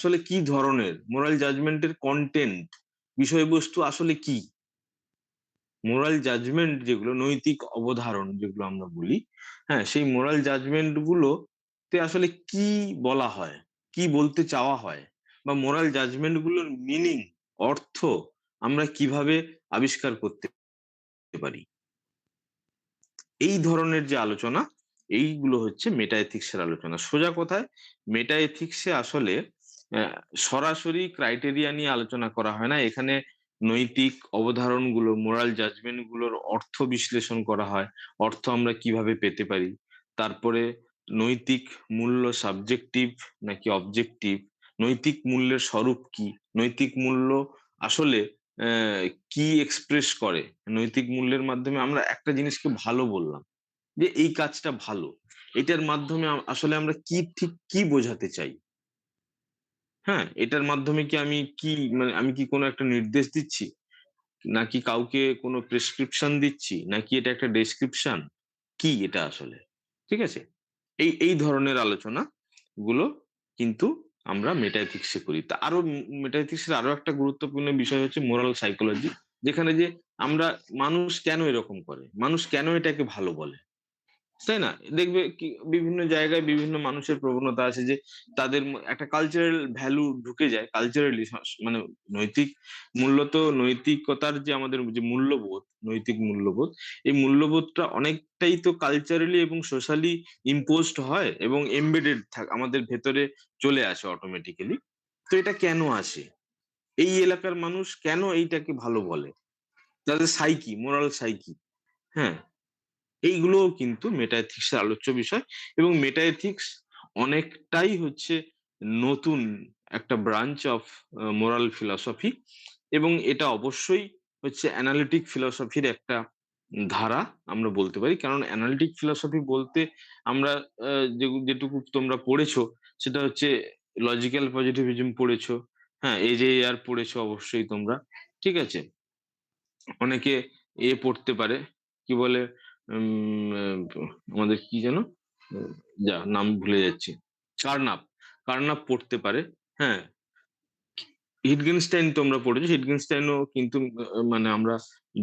আসলে কি ধরনের, মোরাল জাজমেন্টের কন্টেন্ট, বিষয়বস্তু আসলে কি, মোরাল জাজমেন্ট যেগুলো, নৈতিক অবধারণ যেগুলো আমরা বলি, হ্যাঁ, সেই মোরাল জাজমেন্ট গুলোতে আসলে কি বলা হয়, কি বলতে চাওয়া হয়, বা মোরাল জাজমেন্ট গুলোর মিনিং, অর্থ আমরা কিভাবে আবিষ্কার করতে পারি, এই ধরনের যে আলোচনা, এইগুলো হচ্ছে মেটা এথিক্সের আলোচনা। সোজা কথায় মেটা এথিক্সে আসলে আহ, সরাসরি ক্রাইটেরিয়া নিয়ে আলোচনা করা হয় না। এখানে নৈতিক অবধারণগুলো, মোরাল জাজমেন্ট গুলোর অর্থ বিশ্লেষণ করা হয়, অর্থ আমরা কিভাবে পেতে পারি, তারপরে নৈতিক মূল্য সাবজেক্টিভ নাকি অবজেক্টিভ, নৈতিক মূল্যের স্বরূপ কি, নৈতিক মূল্য আসলে আহ, কি এক্সপ্রেস করে, নৈতিক মূল্যের মাধ্যমে আমরা একটা জিনিসকে ভালো বললাম, যে এই কাজটা ভালো, এটার মাধ্যমে আসলে আমরা কি ঠিক কি বোঝাতে চাই। হ্যাঁ, এটার মাধ্যমে কি আমি কি, মানে আমি কি কোনো একটা নির্দেশ দিচ্ছি, নাকি কাউকে কোনো প্রেসক্রিপশন দিচ্ছি, নাকি এটা একটা ডেসক্রিপশন, কি এটা আসলে, ঠিক আছে। এই এই ধরনের আলোচনা গুলো কিন্তু আমরা মেটাএথিক্সে করি। তা আরো মেটাএথিক্সের আরো একটা গুরুত্বপূর্ণ বিষয় হচ্ছে মোরাল সাইকোলজি, যেখানে যে আমরা মানুষ কেন এরকম করে, মানুষ কেন এটাকে ভালো বলে, তাই না? দেখবে কি বিভিন্ন জায়গায় বিভিন্ন মানুষের প্রবণতা আছে যে তাদের একটা কালচারাল ভ্যালু ঢুকে যায়, কালচারালি, মানে নৈতিক মূল্য, তো নৈতিকতার যে আমাদের যে মূল্যবোধ, নৈতিক মূল্যবোধ, এই মূল্যবোধটা অনেকটাই তো কালচারালি এবং সোশ্যালি ইম্পোজড হয় এবং এমবেডেড থাকে আমাদের ভেতরে, চলে আসে অটোমেটিক্যালি। তো এটা কেন আসে, এই এলাকার মানুষ কেন এইটাকে ভালো বলে, তাদের সাইকি, মোরাল সাইকি, হ্যাঁ, এইগুলোও কিন্তু মেটাএথিক্সের আলোচ্য বিষয়। এবং মেটাএথিক্স অনেকটাই হচ্ছে নতুন একটা ব্রাঞ্চ অফ মোরাল ফিলসফি, এবং এটা অবশ্যই হচ্ছে অ্যানালিটিক ফিলসফির একটা ধারা আমরা বলতে পারি। কারণ অ্যানালিটিক ফিলসফি বলতে আমরা যেটুকু তোমরা পড়েছো সেটা হচ্ছে লজিক্যাল পজিটিভিজম পড়েছো, হ্যাঁ, AJR পড়েছো অবশ্যই তোমরা, ঠিক আছে। অনেকে পড়তে পারে, কি বলে, আমাদের কি যেন, উম, যা নাম ভুলে যাচ্ছি, কার্নাপ, কার্নাপ পড়তে পারে, হ্যাঁ। হিটগেনস্টাইন তোমরা পড়েছো, হিটগেনস্টাইনও কিন্তু মানে আমরা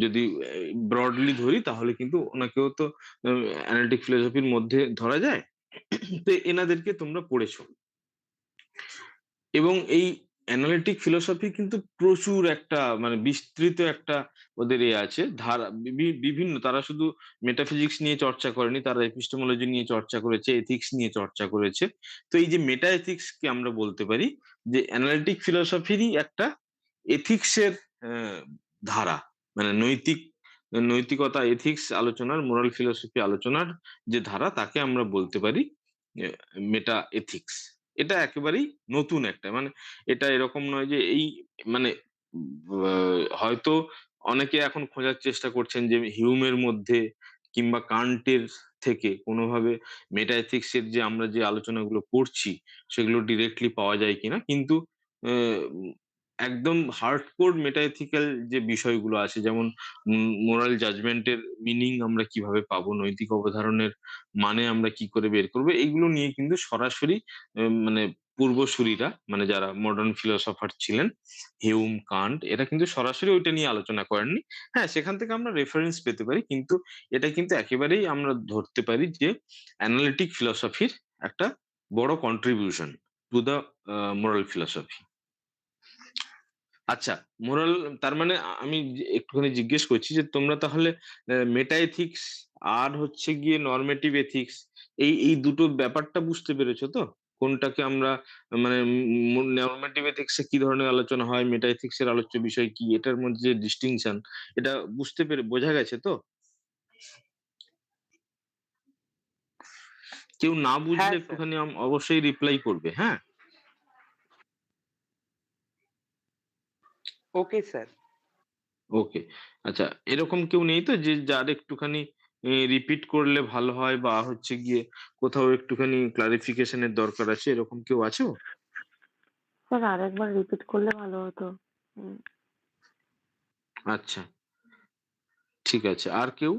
যদি ব্রডলি ধরি তাহলে কিন্তু ওনাকেও তো অ্যানালিটিক ফিলোসফির মধ্যে ধরা যায়। তো এনাদেরকে তোমরা পড়েছো। এবং এই অ্যানালিটিক ফিলোসফি কিন্তু প্রচুর একটা, মানে বিস্তৃত একটা ওদের আছে ধারা, বিভিন্ন, তারা শুধু মেটাফিজিক্স নিয়ে চর্চা করেনি, তারা এপিস্টেমোলজি নিয়ে চর্চা করেছে, এথিক্স নিয়ে চর্চা করেছে। তো এই যে মেটা এথিক্স কে আমরা বলতে পারি যে অ্যানালিটিক ফিলোসফিরই একটা এথিক্সের ধারা, মানে নৈতিকতা, এথিক্স আলোচনার, মোরাল ফিলোসফি আলোচনার যে ধারা, তাকে আমরা বলতে পারি মেটা এথিক্স। এটা একেবারেই নতুন একটা, মানে এটা এরকম নয় যে এই, মানে হয়তো অনেকে এখন খোঁজার চেষ্টা করছেন যে হিউমের মধ্যে কিংবা কান্টের থেকে কোনোভাবে মেটা এথিক্স এর যে আমরা যে আলোচনাগুলো করছি সেগুলো ডিরেক্টলি পাওয়া যায় কিনা, কিন্তু আহ, একদম হার্ডকোর মেটাএথিক্যাল যে বিষয়গুলো আছে, যেমন মোরাল জাজমেন্টের মিনিং আমরা কিভাবে পাবো, নৈতিক অবধারণের মানে আমরা কি করে বের করবো, এইগুলো নিয়ে কিন্তু সরাসরি মানে পূর্বসূরীরা, মানে যারা মডার্ন ফিলোসফার ছিলেন, হিউম, কান্ট, এরা কিন্তু সরাসরি ওইটা নিয়ে আলোচনা করেননি। হ্যাঁ, সেখান থেকে আমরা রেফারেন্স পেতে পারি, কিন্তু এটা কিন্তু একেবারেই আমরা ধরতে পারি যে অ্যানালিটিক ফিলোসফির একটা বড় contribution to the moral philosophy. আচ্ছা, মোরাল, তার মানে আমি একটুখানি জিজ্ঞেস করছি যে তোমরা তাহলে মেটা এথিক্স আর হচ্ছে গিয়ে নর্মেটিভ এথিক্স, এই এই দুটো ব্যাপারটা বুঝতে পেরেছো তো, কোনটাকে আমরা, মানে নর্মেটিভ এথিক্সে কি ধরনের আলোচনা হয়, মেটা এথিক্স এর আলোচ্য বিষয় কি, এটার মধ্যে যে ডিস্টিংশন, এটা বুঝতে পেরে বোঝা গেছে তো? কেউ না বুঝলে হ্যাঁ স্যার। একটুখানি অবশ্যই রিপ্লাই করবে, হ্যাঁ। Okay sir. ওকে। আচ্ছা, এরকম কেউ নেই তো যে যার একটুখানি রিপিট করলে ভালো হয়, বা হচ্ছে গিয়ে কোথাও একটুখানি ক্লারিফিকেশনের দরকার আছে, এরকম কেউ আছো? স্যার আরেকবার রিপিট করলে ভালো হতো। হুম। আচ্ছা, ঠিক আছে, আর কেউ?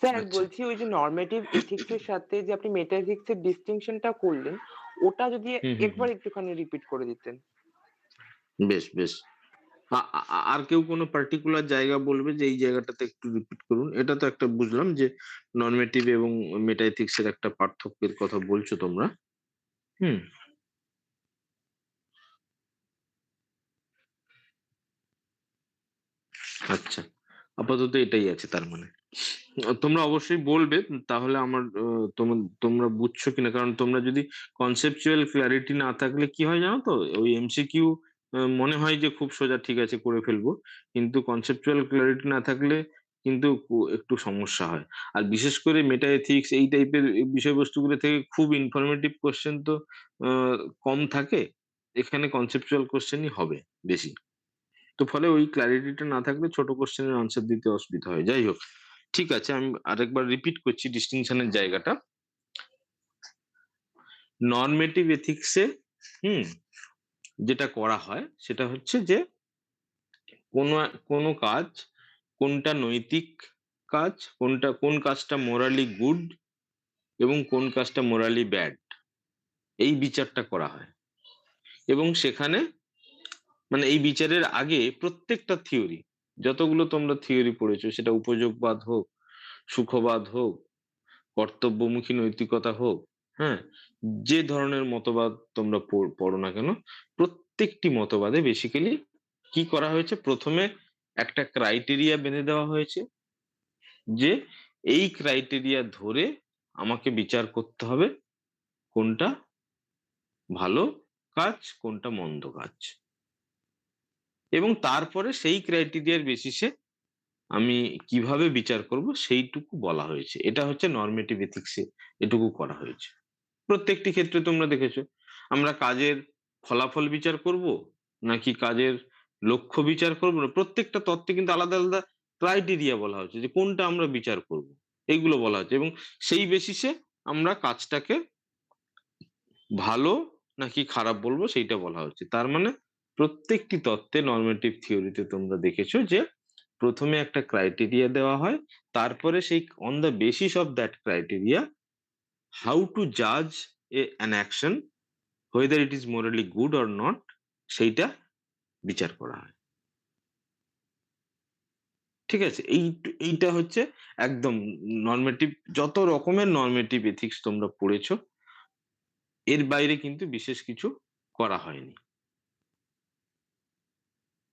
স্যার আচ্ছা। বলছি ওই যে নরমেটিভ এথিক্স এর সাথে যে আপনি মেটাএথিক্স এর ডিস্টিংশনটা করলেন, ওটা যদি হুম, হুম, একবার হুম। একটুখানি রিপিট করে দিতেন। বেশ, বেশ। আর কেউ কোনো পার্টিকুলার জায়গা বলবে যে এই জায়গাটাতে একটু রিপিট করুন? এটা তো একটা বুঝলাম যে নরমেটিভ এবং মেটা এথিক্স এর একটা পার্থক্যের কথা বলছো তোমরা। হুম, আচ্ছা। আপাতত এটাই আছে তার মানে। তোমরা অবশ্যই বলবে তাহলে আমার তোমরা বুঝছো কিনা, কারণ তোমরা যদি কনসেপচুয়াল ক্লারিটি না থাকলে কি হয় জানো তো, ওই এমসিকিউ মনে হয় যে খুব সোজা, ঠিক আছে করে ফেলবো, কিন্তু কনসেপচুয়াল ক্লারিটি না থাকলে কিন্তু একটু সমস্যা হয়। আর বিশেষ করে মেটা এথিক্স এই টাইপের বিষয়বস্তুগুলো থেকে খুব ইনফরমেটিভ কোশ্চেন তো আহ, কম থাকে। এখানে কনসেপচুয়াল কোশ্চেনই হবে বেশি। তো ফলে ওই ক্লারিটিটা না থাকলে ছোট কোশ্চেনের আনসার দিতে অসুবিধা হয়। যাই হোক, ঠিক আছে, আমি আরেকবার রিপিট করছি ডিস্টিংশনের জায়গাটা। নরমেটিভ এথিক্সে হুম যেটা করা হয় সেটা হচ্ছে যে কোনো কোনো কাজ কোনটা নৈতিক কাজ, কোন কাজটা মোরালি গুড এবং কোন কাজটা মোরালি ব্যাড, এই বিচারটা করা হয়। এবং সেখানে মানে এই বিচারের আগে প্রত্যেকটা থিওরি, যতগুলো তোমরা থিওরি পড়েছো, সেটা উপযোগবাদ হোক, সুখবাদ হোক, কর্তব্যমুখী নৈতিকতা হোক, হ্যাঁ, যে ধরনের মতবাদ তোমরা পড়ো না কেন, প্রত্যেকটি মতবাদে বেসিক্যালি কি করা হয়েছে, প্রথমে একটা ক্রাইটেরিয়া বেঁধে দেওয়া হয়েছে যে এই ক্রাইটেরিয়া ধরে আমাকে বিচার করতে হবে কোনটা ভালো কাজ কোনটা মন্দ কাজ, এবং তারপরে সেই ক্রাইটেরিয়ার বেসিসে আমি কিভাবে বিচার করব সেইটুকু বলা হয়েছে। এটা হচ্ছে নরমেটিভ এথিক্সে এটুকু করা হয়েছে। প্রত্যেকটি ক্ষেত্রে তোমরা দেখেছো, আমরা কাজের ফলাফল বিচার করব নাকি কাজের লক্ষ্য বিচার করব, না প্রত্যেকটা তত্ত্বে কিন্তু আলাদা আলাদা ক্রাইটেরিয়া বলা হচ্ছে যে কোনটা আমরা বিচার করব, এইগুলো বলা হচ্ছে, এবং সেই বেসিসে আমরা কাজটাকে ভালো নাকি খারাপ বলবো সেইটা বলা হচ্ছে। তার মানে প্রত্যেকটি তত্ত্বে নরমেটিভ থিওরিতে তোমরা দেখেছো যে প্রথমে একটা ক্রাইটেরিয়া দেওয়া হয়, তারপরে সেই on the basis of that criteria how to জাজ an action whether it is morally good or not, সেইটা বিচার করা হয়। ঠিক আছে, এইটা হচ্ছে একদম নরমেটিভ। যত রকমের নরমেটিভ এথিক্স তোমরা পড়েছো এর বাইরে কিন্তু বিশেষ কিছু করা হয়নি।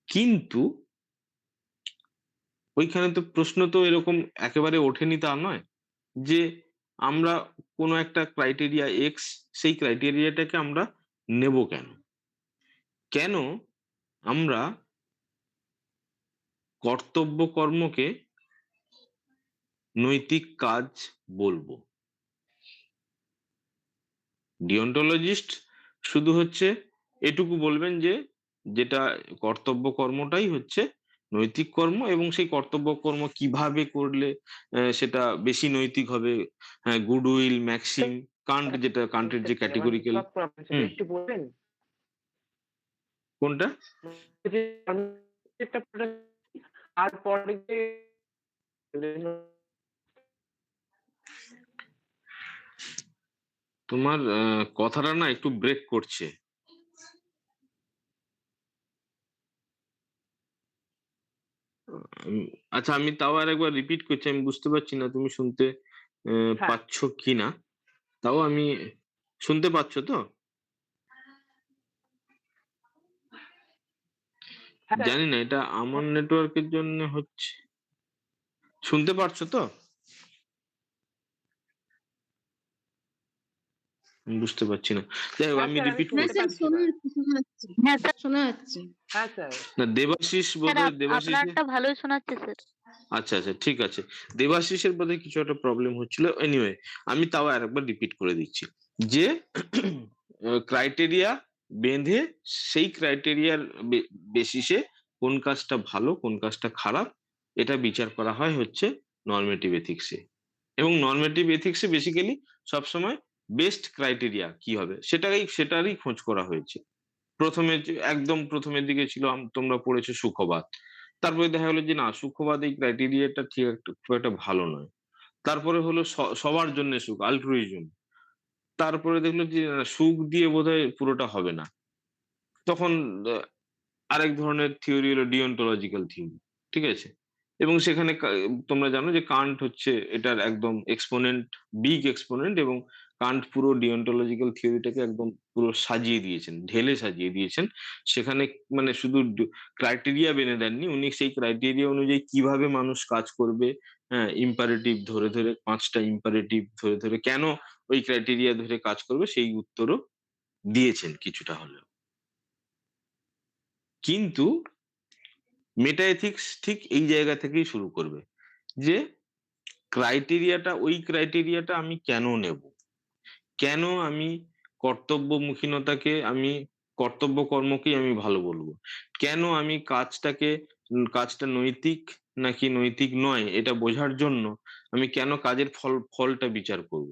কিন্তু ওইখানে তো প্রশ্ন তো এরকম একেবারে ওঠেনি তা নয় যে আমরা কোনো একটা ক্রাইটেরিয়া এক্স, সেই ক্রাইটেরিয়াটাকে আমরা নেব কেন, কেন আমরা কর্তব্য কর্মকে নৈতিক কাজ বলবো। ডিওন্টোলজিস্ট শুধু হচ্ছে এটুকু বলবেন যে যেটা কর্তব্য কর্মটাই হচ্ছে নৈতিক কর্ম, এবং সেই কর্তব্য কর্ম কিভাবে করলে সেটা বেশি নৈতিক হবে, হ্যাঁ, গুডউইল ম্যাক্সিম, কান্ট, যেটা কান্টের যে মানে ক্যাটেগরিক্যাল। সব প্রবলেম সেটা হুম, একটু বলবেন? কোনটা? যে একটা প্রোডাক্ট তারপরে যে তোমার কথাটা না একটু ব্রেক করছে। উম, আচ্ছা, আমি তাও আর একবার রিপিট করছি, আমি বুঝতে পারছি না তুমি শুনতে হ্যাঁ, পাচ্ছ কিনা। তাও আমি, শুনতে পাচ্ছ তো? হ্যাঁ স্যার। জানি না এটা আমার নেটওয়ার্কের জন্য হচ্ছে। শুনতে পারছো তো? আমি বুঝতে পারছি না। যাই হোক, হ্যাঁ আমি স্যার আমি রিপিট হ্যাঁ শুনতে করছি। স্যার, পাচ্ছি শোনা এবার। যাচ্ছে, শোনা যাচ্ছে। হ্যাঁ স্যার, শোনা যাচ্ছে। হ্যাঁ স্যার। না, দেবাশিস স্যার বোধহয়, দেবাশিসে। আপনারটা ভালোই শোনাচ্ছে স্যার। আচ্ছা আচ্ছা, ঠিক আছে। দেবাশিসের বোধহয় কিছু একটা প্রবলেম হচ্ছিল। এনিওয়ে, আমি তাও আরেকবার রিপিট করে দিচ্ছি যে ক্রাইটেরিয়া বেঁধে সেই ক্রাইটেরিয়ার বেসিসে কোন কাজটা ভালো কোন কাজটা খারাপ এটা বিচার করা হয় হচ্ছে নরমেটিভ এথিক্সে। এবং নরমেটিভ এথিক্সে বেসিক্যালি সবসময় বেস্ট ক্রাইটেরিয়া কি হবে সেটারই খোঁজ করা হয়েছে। একদম প্রথমের দিকে ছিল তোমরা পড়েছো সুখবাদ, তারপরে দেখা গেলো যে না, সুখবাদ এই ক্রাইটেরিয়াটা ঠিক খুব একটা ভালো নয়। তারপরে হলো সবার জন্য সুখ, আল্ট্রুইজম। তারপরে দেখলো যে সুখ দিয়ে বোধহয় পুরোটা হবে না, তখন আরেক ধরনের থিওরি হলো ডিওন্টোলজিক্যাল থিওরি। ঠিক আছে? এবং সেখানে তোমরা জানো যে কান্ট হচ্ছে এটার একদম এক্সপোনেন্ট, বিগ এক্সপোনেন্ট, এবং কান্ট পুরো ডিওন্টোলজিক্যাল থিওরিটাকে একদম পুরো সাজিয়ে দিয়েছেন, ঢেলে সাজিয়ে দিয়েছেন। সেখানে মানে শুধু ক্রাইটেরিয়া বেঁধে দেননি, উনি সেই ক্রাইটেরিয়া অনুযায়ী কিভাবে মানুষ কাজ করবে, হ্যাঁ, ইম্পারেটিভ ধরে ধরে, 5টা ইম্পারেটিভ ধরে ধরে কেন ওই ক্রাইটেরিয়া ধরে কাজ করবে সেই উত্তরও দিয়েছেন কিছুটা হলেও। কিন্তু মেটা এথিক্স ঠিক এই জায়গা থেকেই শুরু করবে যে ওই ক্রাইটেরিয়াটা আমি কেন নেব, কেন আমি কর্তব্যমুখীনতাকে, আমি কর্তব্য কর্মকেই আমি ভালো বলবো, কেন আমি কাজটা নৈতিক নাকি নৈতিক নয় এটা বোঝার জন্য আমি কেন কাজের ফলটা বিচার করব।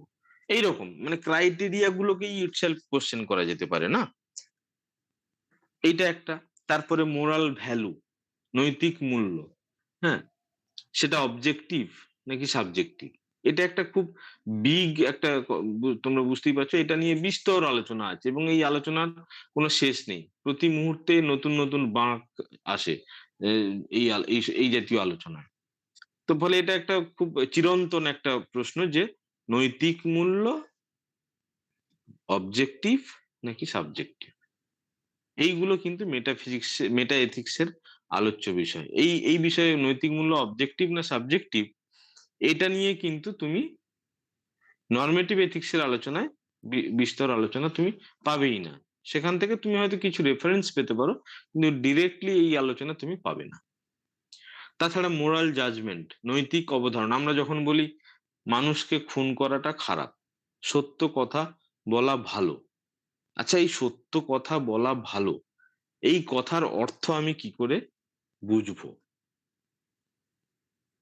এইরকম মানে ক্রাইটেরিয়া গুলোকেই ইটসেলফ কোশ্চেন করা যেতে পারে না? এইটা একটা। তারপরে মোরাল ভ্যালু, নৈতিক মূল্য, হ্যাঁ, সেটা অবজেক্টিভ নাকি সাবজেক্টিভ, এটা একটা খুব বিগ একটা তোমরা বুঝতেই পারছো, এটা নিয়ে বিস্তর আলোচনা আছে এবং এই আলোচনার কোনো শেষ নেই। প্রতি মুহূর্তে নতুন নতুন বাঁক আসে এই জাতীয় আলোচনায়। তো ফলে এটা একটা খুব চিরন্তন একটা প্রশ্ন যে নৈতিক মূল্য অবজেক্টিভ নাকি সাবজেক্টিভ, এইগুলো কিন্তু মেটা এথিক্সের আলোচ্য বিষয়। এই বিষয়ে নৈতিক মূল্য অবজেক্টিভ না সাবজেক্টিভ, এটা নিয়ে কিন্তু তুমি নর্মেটিভ এথিক্সের আলোচনায় বিস্তর আলোচনা তুমি পাবেই না। সেখান থেকে তুমি হয়তো কিছু রেফারেন্স পেতে পারো, কিন্তু ডিরেক্টলি এই আলোচনা তুমি পাবে না। তাছাড়া মোরাল জাজমেন্ট, নৈতিক অবধারণ, আমরা যখন বলি মানুষকে খুন করাটা খারাপ, সত্য কথা বলা ভালো, আচ্ছা এই সত্য কথা বলা ভালো, এই কথার অর্থ আমি কি করে বুঝবো?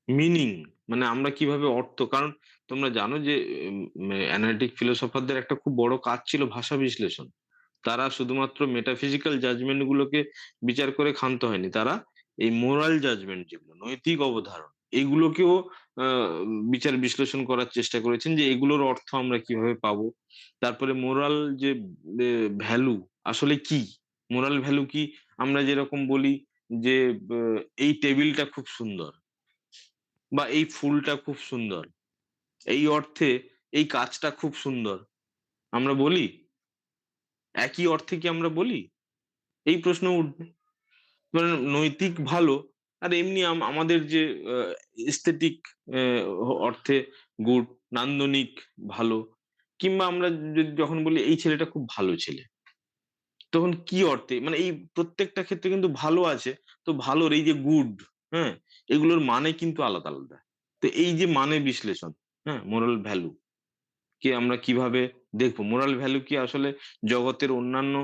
মিনিং মানে আমরা কিভাবে অর্থ, কারণ তোমরা জানো যে অ্যানালিটিক ফিলোসফারদের একটা খুব বড় কাজ ছিল ভাষা বিশ্লেষণ। তারা শুধুমাত্র মেটাফিজিক্যাল জাজমেন্ট গুলোকে বিচার করে ক্ষান্ত হয়নি, তারা এই মোরাল জাজমেন্ট যেগুলো নৈতিক অবধারণ এগুলোকেও বিচার বিশ্লেষণ করার চেষ্টা করেছেন যে এগুলোর অর্থ আমরা কিভাবে পাবো। তারপরে মোরাল যে ভ্যালু আসলে কি, মোরাল ভ্যালু কি, আমরা যেরকম বলি যে এই টেবিলটা খুব সুন্দর বা এই ফুলটা খুব সুন্দর, এই অর্থে এই কাজটা খুব সুন্দর, আমরা বলি একই অর্থে কি আমরা বলি? এই প্রশ্ন উঠবে। মানে নৈতিক ভালো আর এমনি আমাদের যে এস্থেটিক অর্থে গুড, নান্দনিক ভালো, কিংবা আমরা যখন বলি এই ছেলেটা খুব ভালো ছেলে, তখন কি অর্থে, মানে এই প্রত্যেকটা ক্ষেত্রে কিন্তু ভালো আছে, তো ভালোর এই যে গুড, হ্যাঁ, এগুলোর মানে কিন্তু আলাদা আলাদা। তো এই যে মানে বিশ্লেষণ, হ্যাঁ, মোরাল ভ্যালু কে আমরা কিভাবে দেখবো, মোরাল ভ্যালু কি আসলে জগতের অন্যান্য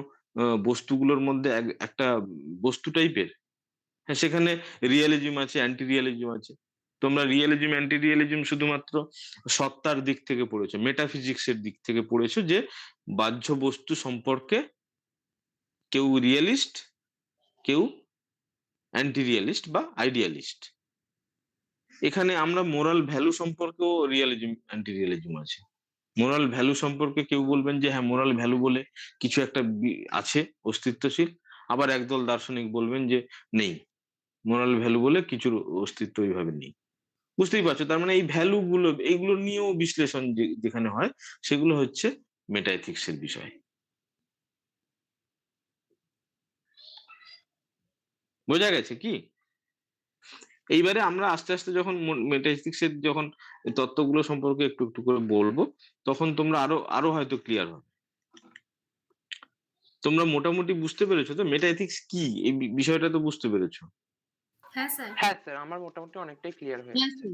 বস্তুগুলোর মধ্যে একটা বস্তু টাইপের? হ্যাঁ, সেখানে রিয়েলিজম আছে, অ্যান্টি রিয়েলিজম আছে। তোমরা রিয়েলিজম অ্যান্টি রিয়েলিজম শুধুমাত্র সত্তার দিক থেকে পড়েছো, মেটাফিজিক্স এর দিক থেকে পড়েছো যে বাহ্য বস্তু সম্পর্কে কেউ রিয়েলিস্ট, কেউ অ্যান্টি রিয়েলিস্ট বা আইডিয়ালিস্ট। এখানে আমরা মোরাল ভ্যালু সম্পর্কেও রিয়েলিজম অ্যান্টি রিয়েলিজম আছে। মোরাল ভ্যালু সম্পর্কে কেউ বলবেন যে হ্যাঁ মোরাল ভ্যালু বলে কিছু একটা আছে অস্তিত্বশীল, আবার একদল দার্শনিক বলবেন যে নেই, মোরাল ভ্যালু বলে কিছুর অস্তিত্ব এইভাবে নেই। বুঝতেই পারছো, তার মানে এই ভ্যালু গুলো এইগুলো নিয়েও বিশ্লেষণ যেখানে হয় সেগুলো হচ্ছে মেটা এথিক্স এর বিষয়। বোঝা গেছে কি? এইবারে আমরা আস্তে আস্তে যখন মেটা এথিক্স এর যখন তত্ত্বগুলো সম্পর্কে একটু একটু করে বলবো, তখন তোমরা আরো আরো হয়তো ক্লিয়ার হবে। তোমরা মোটামুটি বুঝতে পেরেছো তো মেটা এথিক্স কি, এই বিষয়টা তো বুঝতে পেরেছো? হ্যাঁ স্যার। হ্যাঁ স্যার, আমার মোটামুটি অনেকটাই ক্লিয়ার হয়ে হ্যাঁ গেছে। স্যার।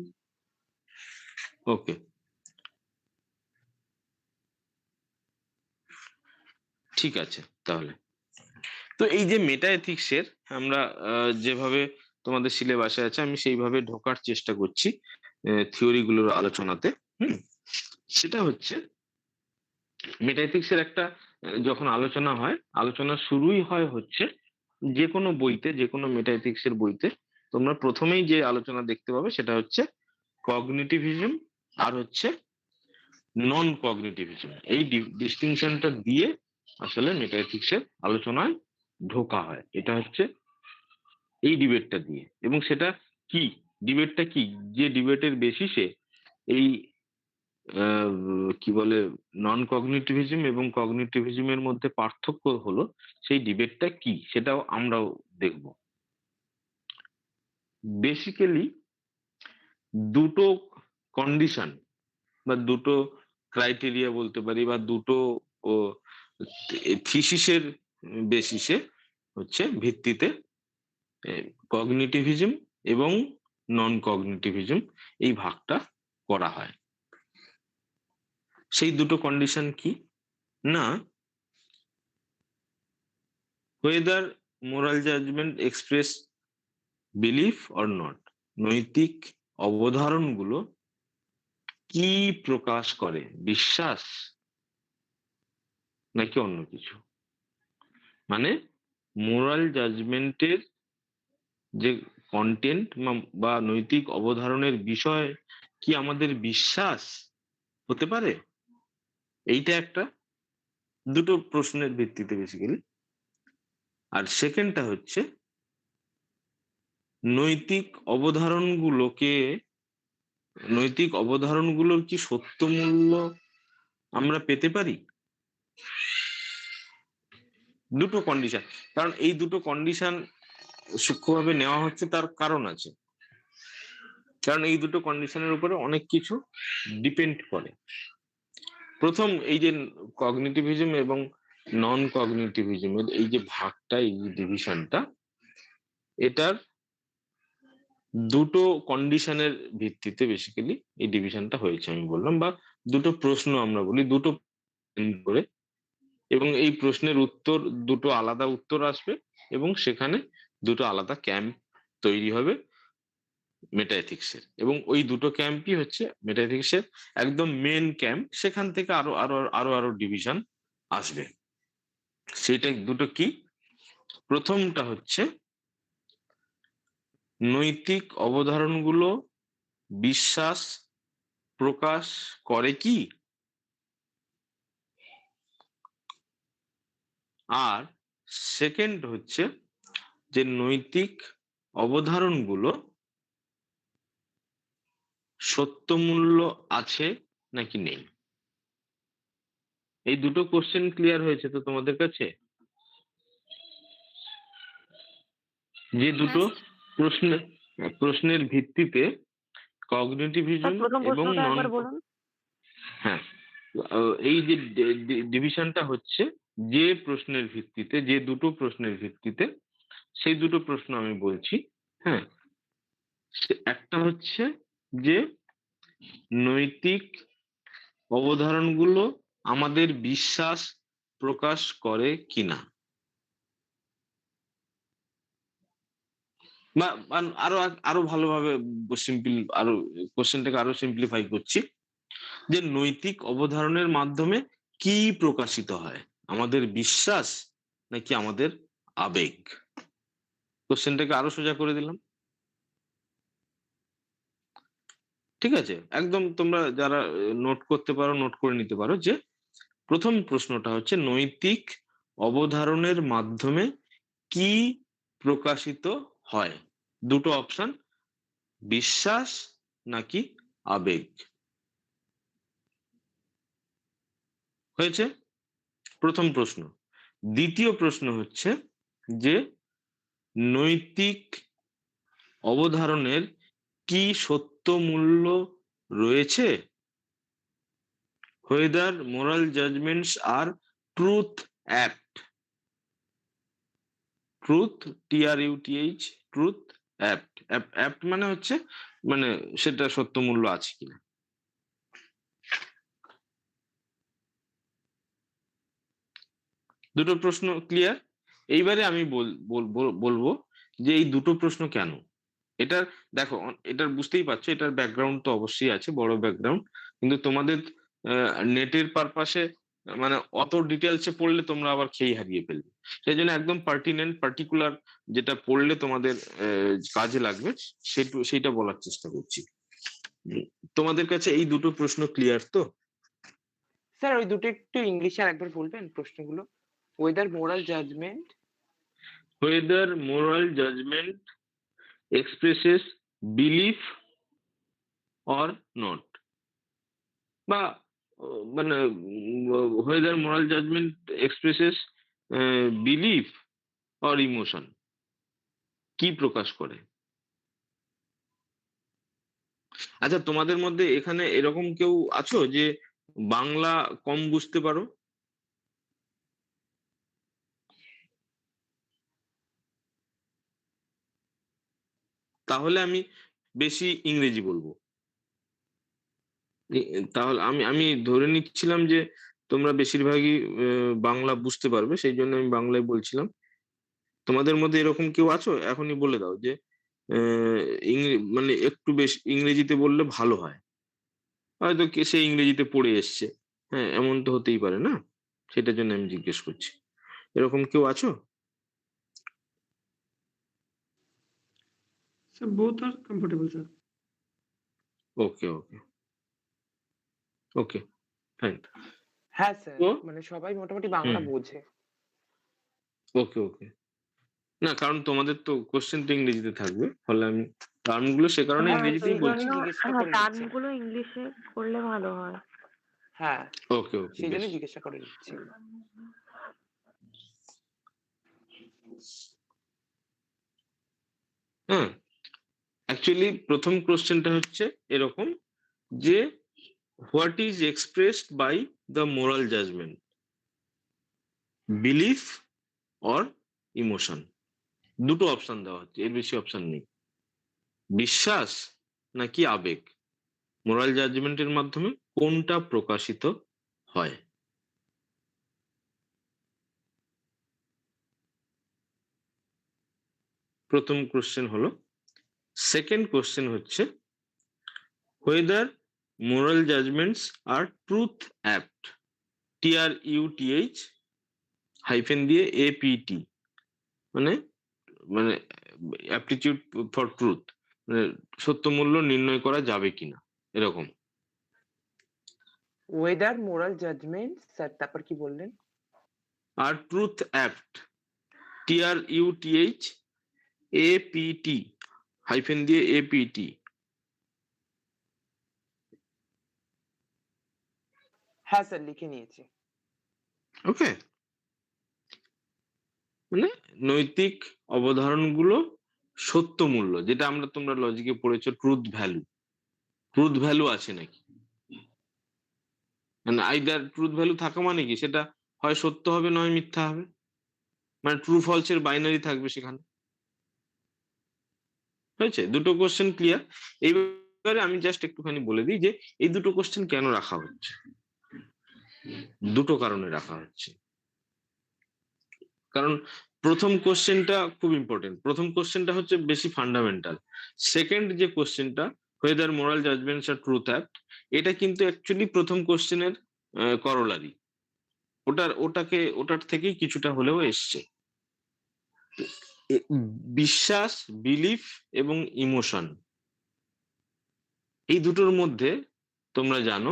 ওকে, ঠিক আছে তাহলে। তো এই যে মেটা এথিক্স এর আমরা যেভাবে তোমাদের সিলেবাসে আছে আমি সেইভাবে ঢোকার চেষ্টা করছি থিওরি গুলোর আলোচনাতে। সেটা হচ্ছে মেটা এথিক্স এর একটা যখন আলোচনা হয়, আলোচনা শুরুই হয় হচ্ছে যে কোনো বইতে, যে কোনো মেটা এথিক্স এর বইতে তোমরা প্রথমেই যে আলোচনা দেখতে পাবে সেটা হচ্ছে কগনিটিভিজম আর হচ্ছে নন কগনিটিভিজম। এই ডিস্টিংশনটা দিয়ে আসলে মেটাএথিক্সের আলোচনায় ঢোকা হয়। এটা হচ্ছে এই ডিবেটটা দিয়ে। এবং সেটা কি, ডিবেটটা কি, যে ডিবেটের বেসিসে এই কি বলে নন কগনিটিভিজম এবং কগনিটিভিজমের মধ্যে পার্থক্য হলো, সেই ডিবেটটা কি সেটাও আমরাও দেখব। বেসিক্যালি দুটো কন্ডিশন বা দুটো ক্রাইটেরিয়া বলতে পারি, বা দুটো থিসিসের বেসিসে হচ্ছে ভিত্তিতে কগনিটিভিজম এবং নন কগনিটিভিজম এই ভাগটা করা হয়। সেই দুটো কন্ডিশন কি না, whether moral judgment express belief or not, নৈতিক অবধারণগুলো কি প্রকাশ করে, বিশ্বাস নাকি অন্য কিছু। মানে মোরাল জাজমেন্টের যে কন্টেন্ট বা নৈতিক অবধারণের বিষয় কি আমাদের বিশ্বাস হতে পারে, এইটা একটা, দুটো প্রশ্নের ভিত্তিতে বেসিক্যালি। আর সেকেন্ডটা হচ্ছে নৈতিক অবধারণগুলোর কি সত্য মূল্য আমরা পেতে পারি। দুটো কন্ডিশন, কারণ এই দুটো কন্ডিশন সূক্ষ্মভাবে নেওয়া হচ্ছে, তার কারণ আছে। কারণ এই দুটো কন্ডিশনের উপরে অনেক কিছু ডিপেন্ড করে। প্রথম, এই যে কগনিটিভিজম এবং নন কগনিটিভিজমের এই যে ভাগটা, এই যে ডিভিশনটা, এটার দুটো কন্ডিশনের ভিত্তিতে বেসিক্যালি এই ডিভিশনটা হয়েছে আমি বললাম, বা দুটো প্রশ্ন আমরা বলি, দুটো করে, এবং এই প্রশ্নের উত্তর, দুটো আলাদা উত্তর আসবে এবং সেখানে দুটো আলাদা ক্যাম্প তৈরি হবে মেটাএথিক্সের। এবং ওই দুটো ক্যাম্পই হচ্ছে মেটাএথিক্সের একদম মেন ক্যাম্প। সেখান থেকে আরো আরো আরো আরো ডিভিশন আসবে। সেটা দুটো কি, প্রথমটা হচ্ছে নৈতিক অবধারণগুলো বিশ্বাস প্রকাশ করে কি, আর সেকেন্ড হচ্ছে যে নৈতিক অবধারণগুলো সত্যমূল্য আছে নাকি নেই। এই দুটো কোশ্চেন ক্লিয়ার হয়েছে তো তোমাদের কাছে? যে দুটো প্রশ্নের ভিত্তিতে কগনিটিভিজম প্রথম এবং প্রশ্নটা নন, একবার বলুন। হ্যাঁ, এই যে ডিভিশনটা হচ্ছে যে প্রশ্নের ভিত্তিতে, যে দুটো প্রশ্নের ভিত্তিতে, সেই দুটো প্রশ্ন আমি বলছি। হ্যাঁ, একটা হচ্ছে যে নৈতিক অবধারণগুলো আমাদের বিশ্বাস প্রকাশ করে কিনা, বা আরো আরো ভালোভাবে আরো কোশ্চেনটাকে আরো সিম্পলিফাই করছি, যে নৈতিক অবধারণের মাধ্যমে কি প্রকাশিত হয়, আমাদের বিশ্বাস নাকি আমাদের আবেগ। কোশ্চেনটাকে আরো সোজা করে দিলাম। ঠিক আছে, একদম তোমরা যারা নোট করতে পারো নোট করে নিতে পারো, যে প্রথম প্রশ্নটা হচ্ছে নৈতিক অবধারণের মাধ্যমে কি প্রকাশিত হয়। দুটো অপশন, বিশ্বাস নাকি আবেগ। হয়েছে প্রথম প্রশ্ন। দ্বিতীয় প্রশ্ন হচ্ছে যে নৈতিক অবধারণের কি সত্য মূল্য রয়েছে, whether moral judgments are truth apt, truth TRUTH, truth apt. Apt মানে হচ্ছে মানে সেটা সত্য মূল্য আছে কিনা। দুটো প্রশ্ন ক্লিয়ার। এইবারে আমি বলবো যে এই দুটো প্রশ্ন কেন। এটার দেখো, এটার বুঝতেই পারছো, এটার ব্যাকগ্রাউন্ড তো অবশ্যই আছে, বড় ব্যাকগ্রাউন্ড, কিন্তু তোমাদের নেটের পারপাসে মানে অত ডিটেলসে পড়লে তোমরা আবার খেয়ে হারিয়ে ফেলবে। সেই জন্য একদম পার্টিকুলার যেটা পড়লে তোমাদের কাজে লাগবে সেইটা বলার চেষ্টা করছি। তোমাদের কাছে এই দুটো প্রশ্ন ক্লিয়ার তো? স্যার ওই দুটো একটু ইংলিশে আরেকবার বলবেন প্রশ্নগুলো? Whether moral judgment whether moral judgment expresses belief or not, বা মানে whether moral judgment expresses belief or emotion, কি প্রকাশ করে? আচ্ছা, তোমাদের মধ্যে এখানে এরকম কেউ আছো যে বাংলা কম বুঝতে পারো? তাহলে আমি বেশি ইংরেজি বলবো। তাহলে আমি আমি ধরে নিচ্ছিলাম যে তোমরা বেশিরভাগই বাংলা বুঝতে পারবে, সেই জন্য আমি বাংলায় বলছিলাম। তোমাদের মধ্যে এরকম কেউ আছো? এখনই বলে দাও যে মানে একটু বেশি ইংরেজিতে বললে ভালো হয়। হয়তো সে ইংরেজিতে পড়ে এসছে, হ্যাঁ, এমন তো হতেই পারে না? সেটার জন্য আমি জিজ্ঞেস করছি, এরকম কেউ আছো? Sir, both are comfortable, sir. Okay okay okay, fine. হ্যাঁ স্যার, তো মানে সবাই মোটামুটি বাংলা বোঝে। ওকে ওকে, না কারণ তোমাদের তো কোশ্চেন তো ইংরেজিতে থাকবে, ফলে আমি টার্মগুলো সে কারণে হ্যাঁ ইংরেজিতেই সেই বলছি। জন্য, জিজ্ঞাসা হ্যাঁ করে নিচ্ছি। টার্মগুলো ইংলিশে করলে ভালো হয়। হ্যাঁ, ওকে ওকে, সেই বেশ। জন্য জিজ্ঞাসা করে নিচ্ছি। হ্যাঁ, অ্যাকচুয়ালি প্রথম কোশ্চেনটা হচ্ছে এরকম যে what is expressed by the moral judgment, belief or emotion? দুটো অপশন দেওয়া হচ্ছে, এর বেশি অপশন নেই। বিশ্বাস নাকি আবেগ, মোরাল জাজমেন্টের মাধ্যমে কোনটা প্রকাশিত হয়? প্রথম কোশ্চেন হলো। সেকেন্ড কোশ্চেন হচ্ছে whether moral judgments are truth apt, TRUTH hyphen দিয়ে APT, মানে মানে অ্যাপটিটিউড ফর ট্রুথ, মানে সত্য মূল্য নির্ণয় করা যাবে কিনা, এরকম। ওয়েদার মোরাল জাজমেন্ট, স্যার তারপর কি বললেন? আর truth apt, TRUTH APT hyphen দিয়ে APT। হ্যাঁ স্যার, লিখে নিয়েছি। ওকে, মানে নৈতিক অবধারণগুলো সত্য মূল্য, যেটা তোমরা লজিকে পড়েছো ট্রুথ ভ্যালু, ট্রুথ ভ্যালু আছে নাকি, মানে আইদার ট্রুথ ভ্যালু থাকা মানে কি, সেটা হয় সত্য হবে নয় মিথ্যা হবে, মানে ট্রু ফলস এর বাইনারি থাকবে সেখানে। হয়েছে? দুটো কোশ্চেন ক্লিয়ার। এইবারে আমি জাস্ট একটুখানি বলে দিই যে এই দুটো কোশ্চেন কেন রাখা হচ্ছে। দুটো কারণে রাখা হচ্ছে। কারণ প্রথম কোশ্চেনটা খুব ইম্পর্টেন্ট, প্রথম কোশ্চেনটা হচ্ছে বেশি ফান্ডামেন্টাল। সেকেন্ড যে কোশ্চেনটা whether moral judgments are truth act, এটা কিন্তু অ্যাকচুয়ালি প্রথম কোশ্চেনের করলারি, ওটার থেকেই কিছুটা হলেও এসছে। বিশ্বাস, বিলিফ এবং ইমোশন, এই দুটোর মধ্যে তোমরা জানো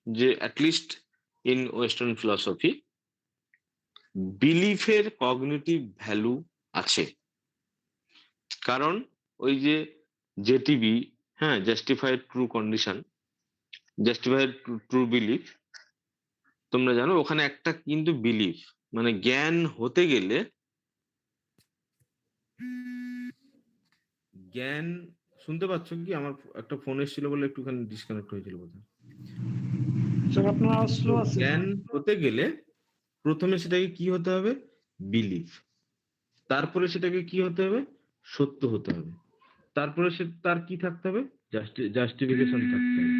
যে অ্যাটলিস্ট ইন ওয়েস্টার্ন ফিলসফি বিলিফের কগনিটিভ ভ্যালু আছে। কারণ ওই যে জেটিবি, হ্যাঁ, justified true condition, justified true belief, তোমরা জানো ওখানে একটা কিন্তু বিলিফ, মানে জ্ঞান হতে গেলে, জ্ঞান, শুনতে পাচ্ছ কি? আমার একটা ফোন এসেছিল বলে একটুখানি ডিসকানেক্ট হয়েছিল বোধহয়। Sir, আপনার আওয়াজ তো slow আছে। জ্ঞান হতে গেলে প্রথমে সেটাকে কি হতে হবে? বিলিফ। তারপরে সেটাকে কি হতে হবে? সত্য হতে হবে। তারপরে সে তার কি থাকতে হবে? জাস্টিফিকেশন থাকতে হবে।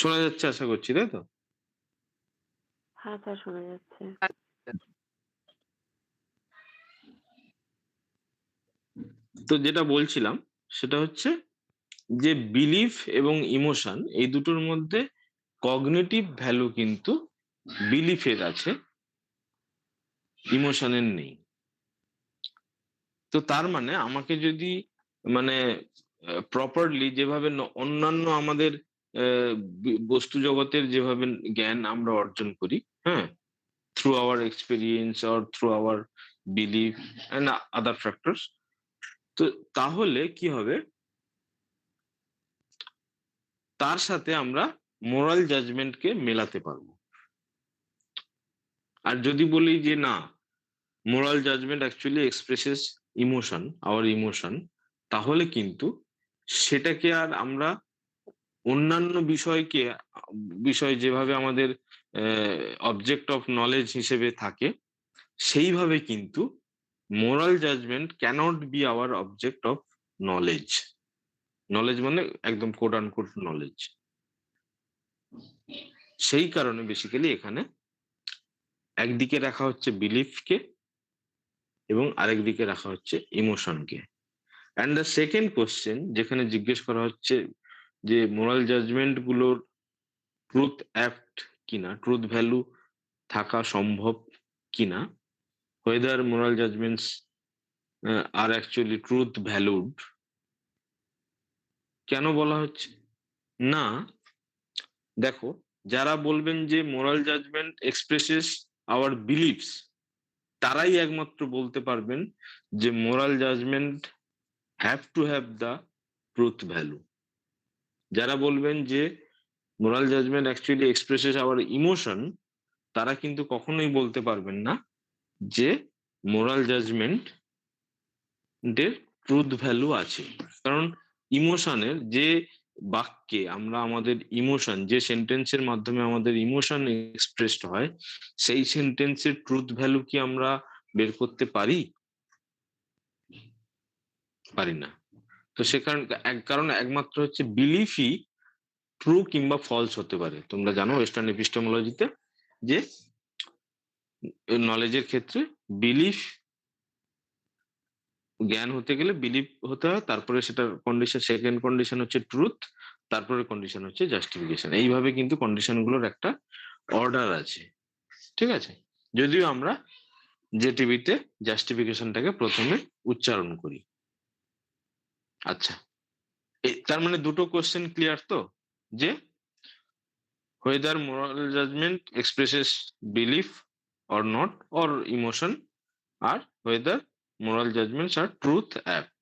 শোনা যাচ্ছে আশা করছি, তাই তো? হ্যাঁ স্যার, শোনা যাচ্ছে। তো যেটা বলছিলাম সেটা হচ্ছে যে বিলিফ এবং ইমোশন এই দুটোর মধ্যে কগনিটিভ ভ্যালু কিন্তু বিলিফের আছে, ইমোশনের নেই। তো তার মানে আমাকে যদি মানে প্রপারলি যেভাবে অন্যান্য আমাদের বস্তু জগতের যেভাবে জ্ঞান আমরা অর্জন করি, হ্যাঁ, through hour experience or through hour belief and other factors, তো তাহলে কি হবে, তার সাথে আমরা মোরাল জাজমেন্টকে মেলাতে পারবো। আর যদি বলি যে না, moral judgment actually expresses emotion, our emotion, তাহলে কিন্তু সেটাকে আর আমরা অন্যান্য বিষয় যেভাবে আমাদের অবজেক্ট অফ নলেজ হিসেবে থাকে, সেইভাবে কিন্তু moral judgment cannot be our object of knowledge. Knowledge মানে একদম কোট আনকোট নলেজ। সেই কারণে বেসিক্যালি এখানে একদিকে রাখা হচ্ছে বিলিফকে এবং আরেকদিকে রাখা হচ্ছে ইমোশনকে। অ্যান্ড দ্য সেকেন্ড কোশ্চেন যেখানে জিজ্ঞেস করা হচ্ছে যে মোরাল জাজমেন্ট গুলোর ট্রুথ অ্যাপ্ট কিনা, ট্রুথ ভ্যালু থাকা সম্ভব কিনা, whether moral judgments are actually truth valued, কেন বলা হচ্ছে না? দেখো, যারা বলবেন যে moral judgement expresses our beliefs, তারাই একমাত্র বলতে পারবেন যে moral judgement have to have the truth value. যারা বলবেন যে moral judgment actually expresses our emotion, তারা কিন্তু কখনোই বলতে পারবেন না যে মোরাল জাজমেন্ট এর ট্রুথ ভ্যালু আছে। কারণ ইমোশনের যে বাক্যে আমরা আমাদের ইমোশন, যে সেন্টেন্সের মাধ্যমে আমাদের ইমোশন এক্সপ্রেসড হয়, সেই সেন্টেন্সের ট্রুথ ভ্যালু কি আমরা বের করতে পারি? পারি না। তো কারণ একমাত্র হচ্ছে বিলিফই ট্রু কিংবা ফলস হতে পারে। তোমরা জানো ওয়েস্টার্ন এপিস্টেমোলজিতে যে নলেজের ক্ষেত্রে বিলিফ, জ্ঞান হতে গেলে বিলিভ হতে হয়, তারপরে সেটার কন্ডিশন, সেকেন্ড কন্ডিশন হচ্ছে ট্রুথ, তারপরে কন্ডিশন হচ্ছে জাস্টিফিকেশন। এইভাবে কিন্তু কন্ডিশন গুলোর একটা অর্ডার আছে, ঠিক আছে? যদিও আমরা জেটিভিতে জাস্টিফিকেশনটাকে প্রথমে উচ্চারণ করি। আচ্ছা, তার মানে দুটো কোশ্চেন ক্লিয়ার তো, যে whether moral judgment expresses belief or not or emotion, R whether moral judgments are truth apt।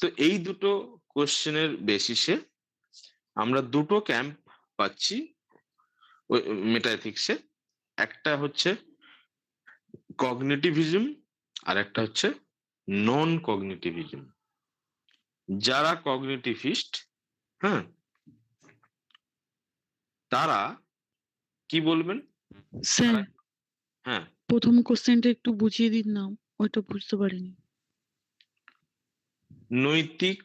তো এই দুটো কোশ্চেনের বেসিসে আমরা দুটো ক্যাম্প পাচ্ছি মেটাএথিক্সে। একটা হচ্ছে কগনিটিভিজম আর একটা হচ্ছে নন কগনিটিভিজম। যারা কগনিটিভিস্ট, হ্যাঁ, তারা কি বলবেন? স্যার, হ্যাঁ, প্রথম কোশ্চেনটা একটু বুঝিয়ে দিন না, ওইটা বুঝতে পারিনি। নৈতিক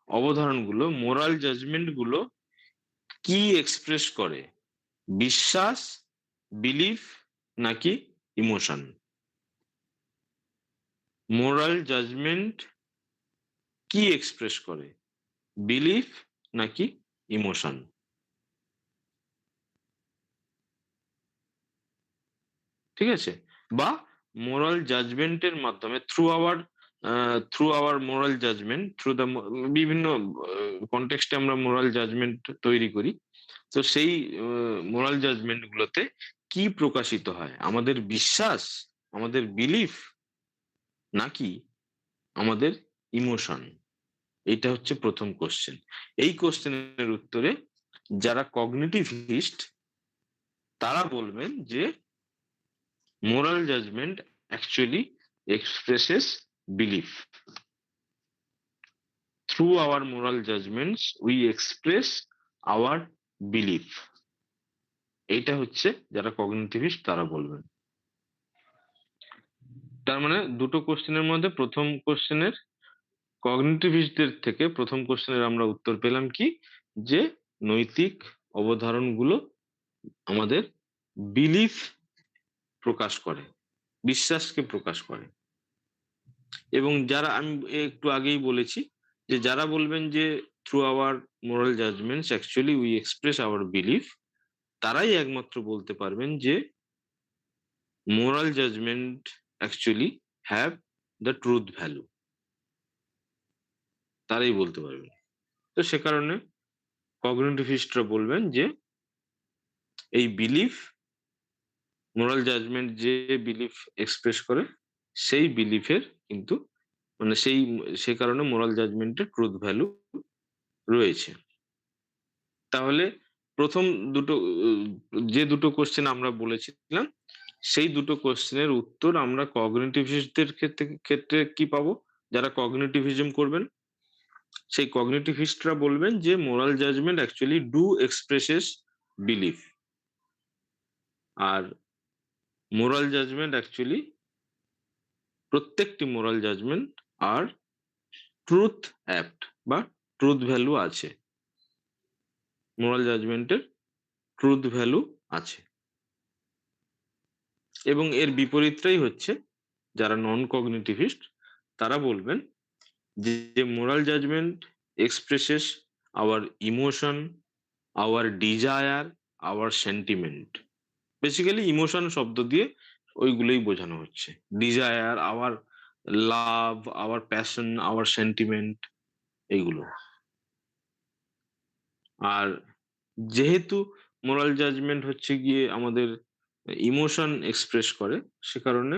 অবধারণগুলো, মোরাল জাজমেন্ট গুলো কি এক্সপ্রেস করে? বিশ্বাস, বিলিফ নাকি ইমোশন? মোরাল জাজমেন্ট কি এক্সপ্রেস করে? বিলিফ নাকি ইমোশন? ঠিক আছে? বা মোরাল জাজমেন্টের মাধ্যমে through our moral judgment, through the বিভিন্ন কনটেক্সটে আমরা মোরাল জাজমেন্ট তৈরি করি। তো সেই মোরাল জাজমেন্ট গুলোতে কি প্রকাশিত হয়? আমাদের বিশ্বাস, আমাদের বিলিফ নাকি আমাদের ইমোশন? এইটা হচ্ছে প্রথম কোশ্চেন। এই কোশ্চেনের উত্তরে যারা কগনিটিভিস্ট তারা বলবেন যে moral judgment actually expresses belief. Through our moral judgments we express our belief. এইটা হচ্ছে যারা কগনিটিভিস্ট তারা বলবেন। তার মানে দুটো কোশ্চেনের মধ্যে প্রথম কোশ্চেনের, কগনিটিভিস্টদের থেকে প্রথম কোশ্চেনের আমরা উত্তর পেলাম কি, যে নৈতিক অবধারণগুলো আমাদের বিলিফ প্রকাশ করে, বিশ্বাসকে প্রকাশ করে। এবং যারা আমি একটু আগেই বলেছি যে যারা বলবেন যে through our moral judgments actually we express our belief, তারাই একমাত্র বলতে পারবেন যে moral judgment actually have the truth value, তারাই বলতে পারবেন। তো সে কারণে কগনিটিভিস্টরা বলবেন যে এই বিলিফ, মোরাল জাজমেন্ট যে বিলিফ এক্সপ্রেস করে সেই বিলিফের কিন্তু মানে সে কারণে মোরাল জাজমেন্টের ট্রুথ ভ্যালু রয়েছে। তাহলে প্রথম দুটো যে দুটো কোশ্চেন আমরা বলেছিলাম সেই দুটো কোশ্চেনের উত্তর আমরা কগনিটিভিস্টদের ক্ষেত্রে কি পাবো? যারা কগনিটিভিজম করবেন সেই কগনিটিভিস্টরা বলবেন যে moral judgment actually do expresses belief, আর মোরাল জাজমেন্ট অ্যাকচুয়ালি প্রত্যেকটি moral judgment are truth apt বা ট্রুথ ভ্যালু আছে, মোরাল জাজমেন্টের ট্রুথ ভ্যালু আছে। এবং এর বিপরীতটাই হচ্ছে যারা নন কগনিটিভিস্ট তারা বলবেন যে moral judgement expresses our emotion, our desire, our sentiment. Basically emotion শব্দ দিয়ে ওইগুলোই বোঝানো হচ্ছে, desire, our love, our passion, our sentiment, এইগুলো। আর যেহেতু মোরাল জাজমেন্ট হচ্ছে গিয়ে আমাদের ইমোশন এক্সপ্রেস করে, সে কারণে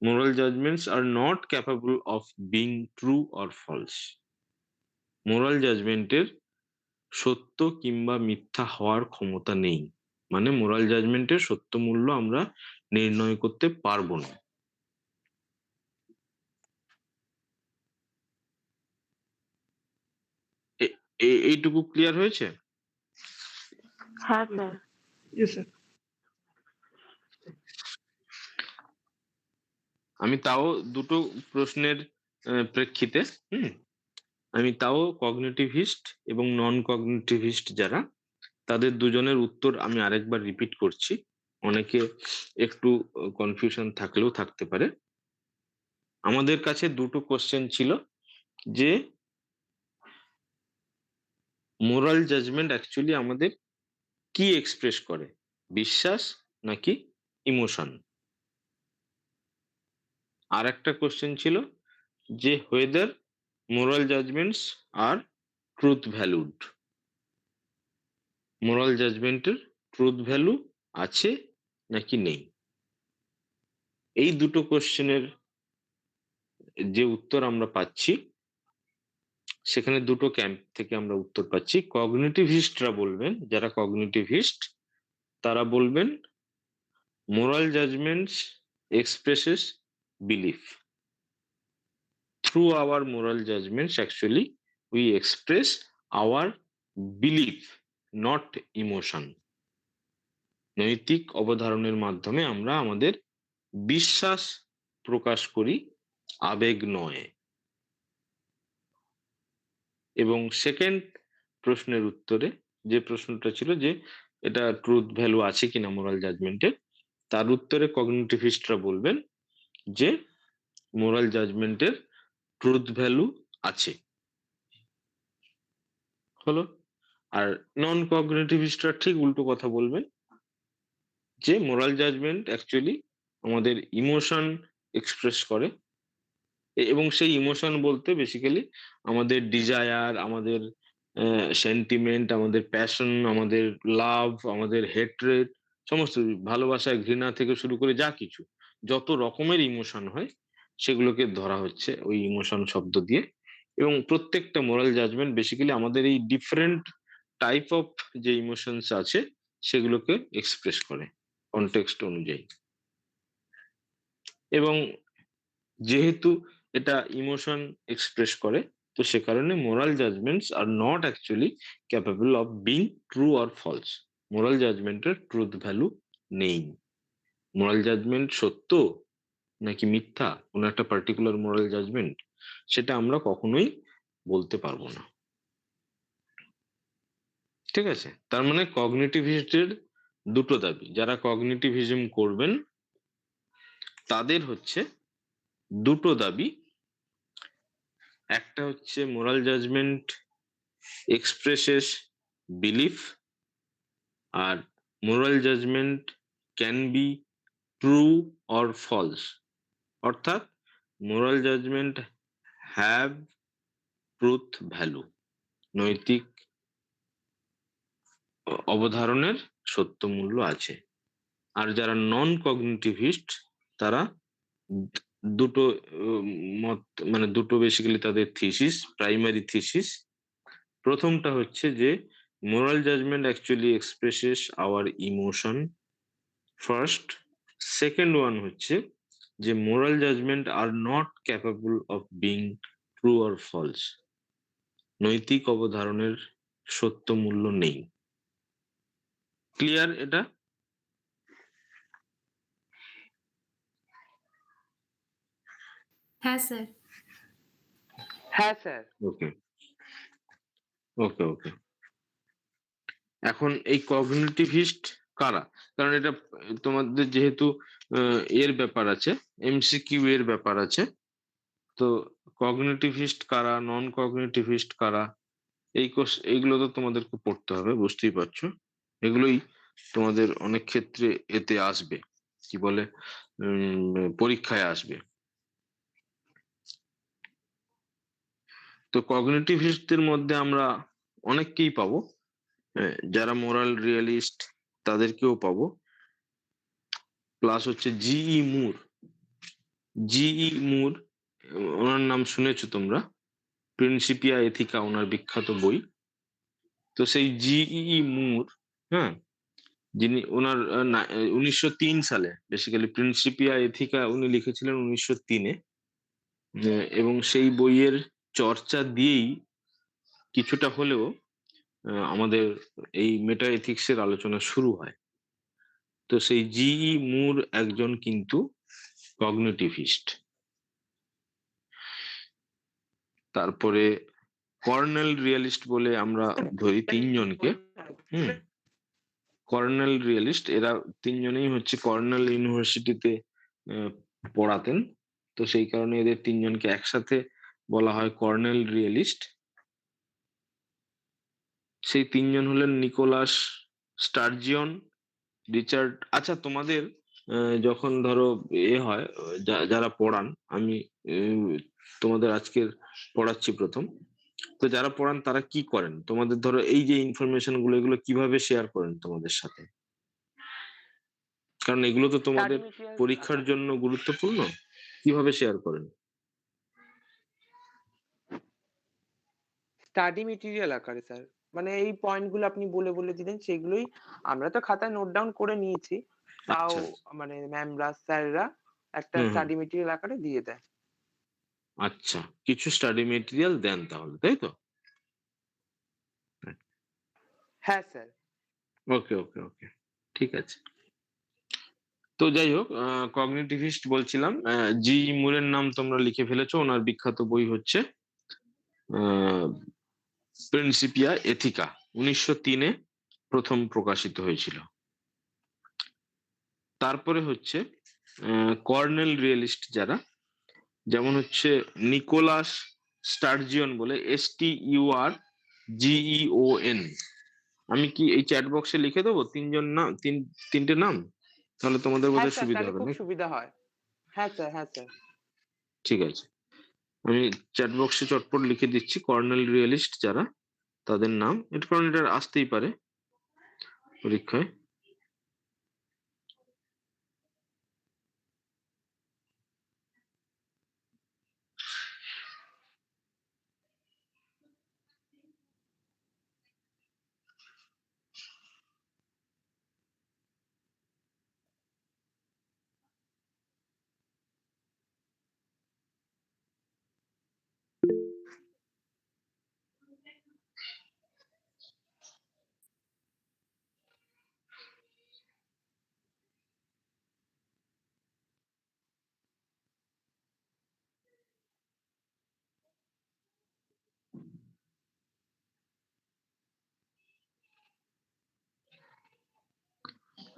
moral judgements are not capable of being true or false. Moral জাজমেন্টের সত্য কিংবা মিথ্যা হওয়ার ক্ষমতা নেই, মানে মোরাল জাজমেন্টের সত্য মূল্য আমরা নির্ণয় করতে পারবো না। এইটুকু ক্লিয়ার হয়েছে? হ্যাঁ স্যার। Yes, sir. আমি তাও দুটো প্রশ্নের প্রেক্ষিতে আমি তাও কগনিটিভিস্ট এবং নন কগনিটিভিস্ট যারা, তাদের দুজনের উত্তর আমি আরেকবার রিপিট করছি, অনেকে একটু কনফিউশন থাকলেও থাকতে পারে। আমাদের কাছে দুটো কোশ্চেন ছিল যে মোরাল জাজমেন্ট অ্যাকচুয়ালি আমাদের কি এক্সপ্রেস করে, বিশ্বাস নাকি ইমোশন। আর একটা কোশ্চেন ছিল যে whether moral judgements are truth valued, moral জাজমেন্টের ট্রুথ ভ্যালু আছে নাকি নেই। এই দুটো কোশ্চেনের যে উত্তর আমরা পাচ্ছি সেখানে দুটো ক্যাম্প থেকে আমরা উত্তর পাচ্ছি। কগনিটিভিস্টরা বলবেন, যারা কগনিটিভিস্ট তারা বলবেন moral judgements expresses belief, through our moral judgments actually we express our belief not emotion. নৈতিক অবধারণের মাধ্যমে আমরা আমাদের বিশ্বাস প্রকাশ করি, আবেগ নয়। এবং সেকেন্ড প্রশ্নের উত্তরে যে প্রশ্নটা ছিল যে এটা ট্রুথ ভ্যালু আছে কিনা মোরাল জাজমেন্টের, তার উত্তরে কগনিটিভিস্টরা বলবেন যে মোরাল জাজমেন্টের ট্রুথ ভ্যালু আছে। হলো। আর নন কগনিটিভিস্টরা ঠিক উল্টো কথা বলবেন যে মোরাল জাজমেন্ট অ্যাকচুয়ালি আমাদের ইমোশন এক্সপ্রেস করে, এবং সেই ইমোশন বলতে বেসিক্যালি আমাদের ডিজায়ার, আমাদের সেন্টিমেন্ট, আমাদের প্যাশন, আমাদের লাভ, আমাদের হেট্রেড, সমস্ত ভালোবাসা, ঘৃণা থেকে শুরু করে যা কিছু যত রকমের ইমোশন হয় সেগুলোকে ধরা হচ্ছে ওই ইমোশন শব্দ দিয়ে। এবং প্রত্যেকটা মোরাল জাজমেন্ট বেসিক্যালি আমাদের এই ডিফারেন্ট টাইপ অফ যে ইমোশনস আছে সেগুলোকে এক্সপ্রেস করে কনটেক্সট অনুযায়ী। এবং যেহেতু এটা ইমোশন এক্সপ্রেস করে, তো সে কারণে moral judgements are not actually capable of being true or false. Moral জাজমেন্টের ট্রুথ ভ্যালু নেই। মোরাল জাজমেন্ট সত্য নাকি মিথ্যা, কোনো একটা পার্টিকুলার মোরাল জাজমেন্ট, সেটা আমরা কখনোই বলতে পারবো না। ঠিক আছে, তার মানে কগনিটিভিস্টের দুটো দাবি, যারা কগনিটিভিজম করবেন তাদের হচ্ছে দুটো দাবি। একটা হচ্ছে মোরাল জাজমেন্ট এক্সপ্রেসেস বিলিফ, আর moral judgement can be true or false, অর্থাৎ moral judgement have truth value, নৈতিক অবধারণের সত্য মূল্য আছে। আর যারা নন কগনিটিভিস্ট তারা দুটো মত, মানে দুটো বেসিক্যালি তাদের থিসিস, প্রাইমারি থিসিস। প্রথমটা হচ্ছে যে moral judgment actually expresses our emotion first. Second one হচ্ছে যে moral judgment are not capable of being true or false, নৈতিক অবধারণের সত্য মূল্য নেই। ক্লিয়ার এটা? হ্যাঁ স্যার। হ্যাঁ স্যার। ওকে ওকে ওকে। এখন এই কগনিটিভিস্ট কারা? কারণ এটা তোমাদের যেহেতু এর ব্যাপার আছে, এমসিকিউ এর ব্যাপার আছে, তো কগনিটিভিস্ট কারা, নন কগনিটিভিস্ট কারা, এইগুলো তো তোমাদেরকে পড়তে হবে, বুঝতেই পারছো। এগুলোই তোমাদের অনেক ক্ষেত্রে এতে আসবে, কি বলে, পরীক্ষায় আসবে। তো কগনিটিভিস্টদের মধ্যে আমরা অনেককেই পাবো, যারা মোরাল রিয়েলিস্ট তাদেরকেও পাবো, প্লাস হচ্ছে জিই মুর। জিই মুর, ওনার নাম শুনেছো তোমরা, প্রিন্সিপিয়া এথিকা ওনার বিখ্যাত বই। তো সেই জিই মুর, হ্যাঁ, যিনি ওনার 1903 সালে বেসিক্যালি প্রিন্সিপিয়া এথিকা উনি লিখেছিলেন 1903-এ, এবং সেই বইয়ের চর্চা দিয়েই কিছুটা হলেও আমাদের এই মেটা এথিক্সের আলোচনা শুরু হয়। তো সেই জিই মুর একজন কিন্তু কগনিটিভিস্ট। তারপরে কর্নেল রিয়েলিস্ট বলে আমরা ধরি তিনজনকে। কর্নেল রিয়েলিস্ট, এরা তিনজনেই হচ্ছে কর্নেল ইউনিভার্সিটিতে পড়াতেন, তো সেই কারণে এদের তিনজনকে একসাথে বলা হয় কর্নেল রিয়েলিস্ট। সেই তিনজন হলেন নিকোলাস স্টার্জিয়ন, রিচার্ড। আচ্ছা, তোমাদের যখন ধরো হয়, যারা পড়ান, আমি তোমাদের আজকের পড়াচ্ছি প্রথম, তো যারা পড়ান তারা কি করেন, তোমাদের ধরো এই যে ইনফরমেশন গুলো এগুলো কিভাবে শেয়ার করেন তোমাদের সাথে? কারণ এগুলো তো তোমাদের স্টাডি মেটেরিয়াল পরীক্ষার জন্য গুরুত্বপূর্ণ, কিভাবে শেয়ার করেন? স্টাডি মেটেরিয়াল আকারে স্যার, মানে এই পয়েন্ট গুলো আপনি বলে বলে দিলেন, সেগুলোই আমরা তো খাতায় নোট ডাউন করে নিয়েছি, তাও আচ্ছা। মানে ম্যামরা স্যাররা একটা হুম হুম। স্টাডি মেটেরিয়াল আকারে দিয়ে দেয়। আচ্ছা, কিছু স্টাডি মেটেরিয়াল দেন তাহলে, তাই তো? হ্যাঁ স্যার। ওকে ওকে ওকে, ঠিক আছে। তো যাই হোক, কগনিটিভিস্ট বলছিলাম, জি মুরের নাম তোমরা লিখে ফেলেছো, ওনার বিখ্যাত বই হচ্ছে প্রিন্সিপিয়া এথিকা, 1903-এ প্রথম প্রকাশিত হয়েছিল। তারপরে হচ্ছে কর্নেল রিয়েলিস্ট যারা, যেমন হচ্ছে নিকোলাস স্টার্জিয়ন বলে, STURGEON। আমি কি এই চ্যাট বক্সে লিখে দেবো তিনজন নাম, তিনটে নাম, তাহলে তোমাদের হ্যাঁ বোধহয় স্যার, সুবিধা তাহলে হবে খুব না? সুবিধা হয়। হ্যাঁ স্যার, হ্যাঁ স্যার। ঠিক আছে, আমি চ্যাট বক্সে চটপট লিখে দিচ্ছি কর্নেল রিয়েলিস্ট যারা, তাদের নাম। এটা কারণ এটা আসতেই পারে পরীক্ষায়।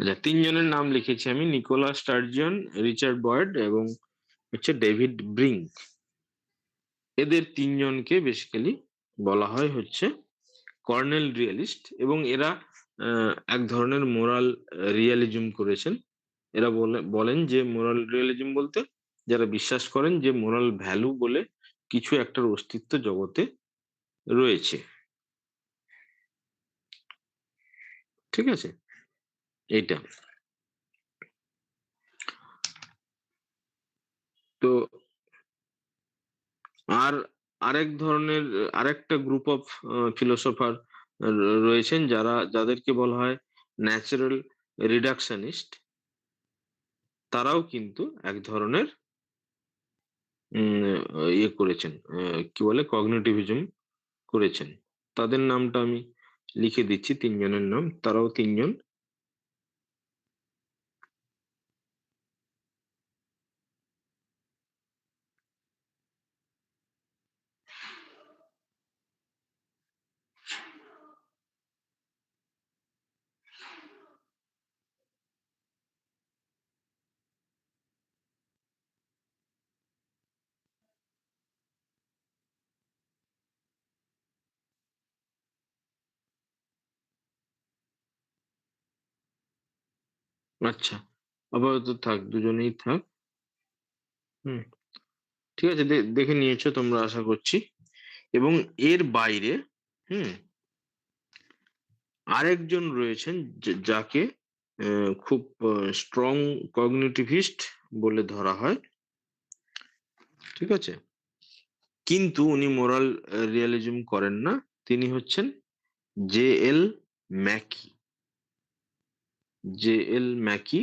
আচ্ছা, তিনজনের নাম লিখেছি আমি: নিকোলাস স্টার্জিয়ন, রিচার্ড বয়েড এবং হচ্ছে ডেভিড ব্রিঙ্ক। এদের তিনজনকে বেসিক্যালি বলা হয় হচ্ছে কর্নেল রিয়েলিস্ট, এবং এরা এক ধরনের মোরাল রিয়ালিজম করেছেন। এরা বলেন যে মোরাল রিয়েলিজম বলতে যারা বিশ্বাস করেন যে মোরাল ভ্যালু বলে কিছু একটার অস্তিত্ব জগতে রয়েছে। ঠিক আছে, এইটা। তো আর আরেক ধরনের আরেকটা গ্রুপ অফ ফিলোসফার রয়েছেন যাদেরকে বলা হয় ন্যাচারাল রিডাকশনিস্ট। তারাও কিন্তু এক ধরনের ইয়ে করেছেন, কি বলে, কগনিটিভিজম করেছেন। তাদের নামটা আমি লিখে দিচ্ছি, তিনজনের নাম। তারাও তিনজন: আচ্ছা, আপাতত থাক, দুজনেই থাক। হুম, ঠিক আছে, দেখে নিয়েছো তোমরা আশা করছি। এবং এর বাইরে হুম আরেকজন রয়েছেন যাকে খুব স্ট্রং কগনিটিভিস্ট বলে ধরা হয়। ঠিক আছে, কিন্তু উনি মোরাল রিয়ালিজম করেন না। তিনি হচ্ছেন J L Mackie. J L Mackie,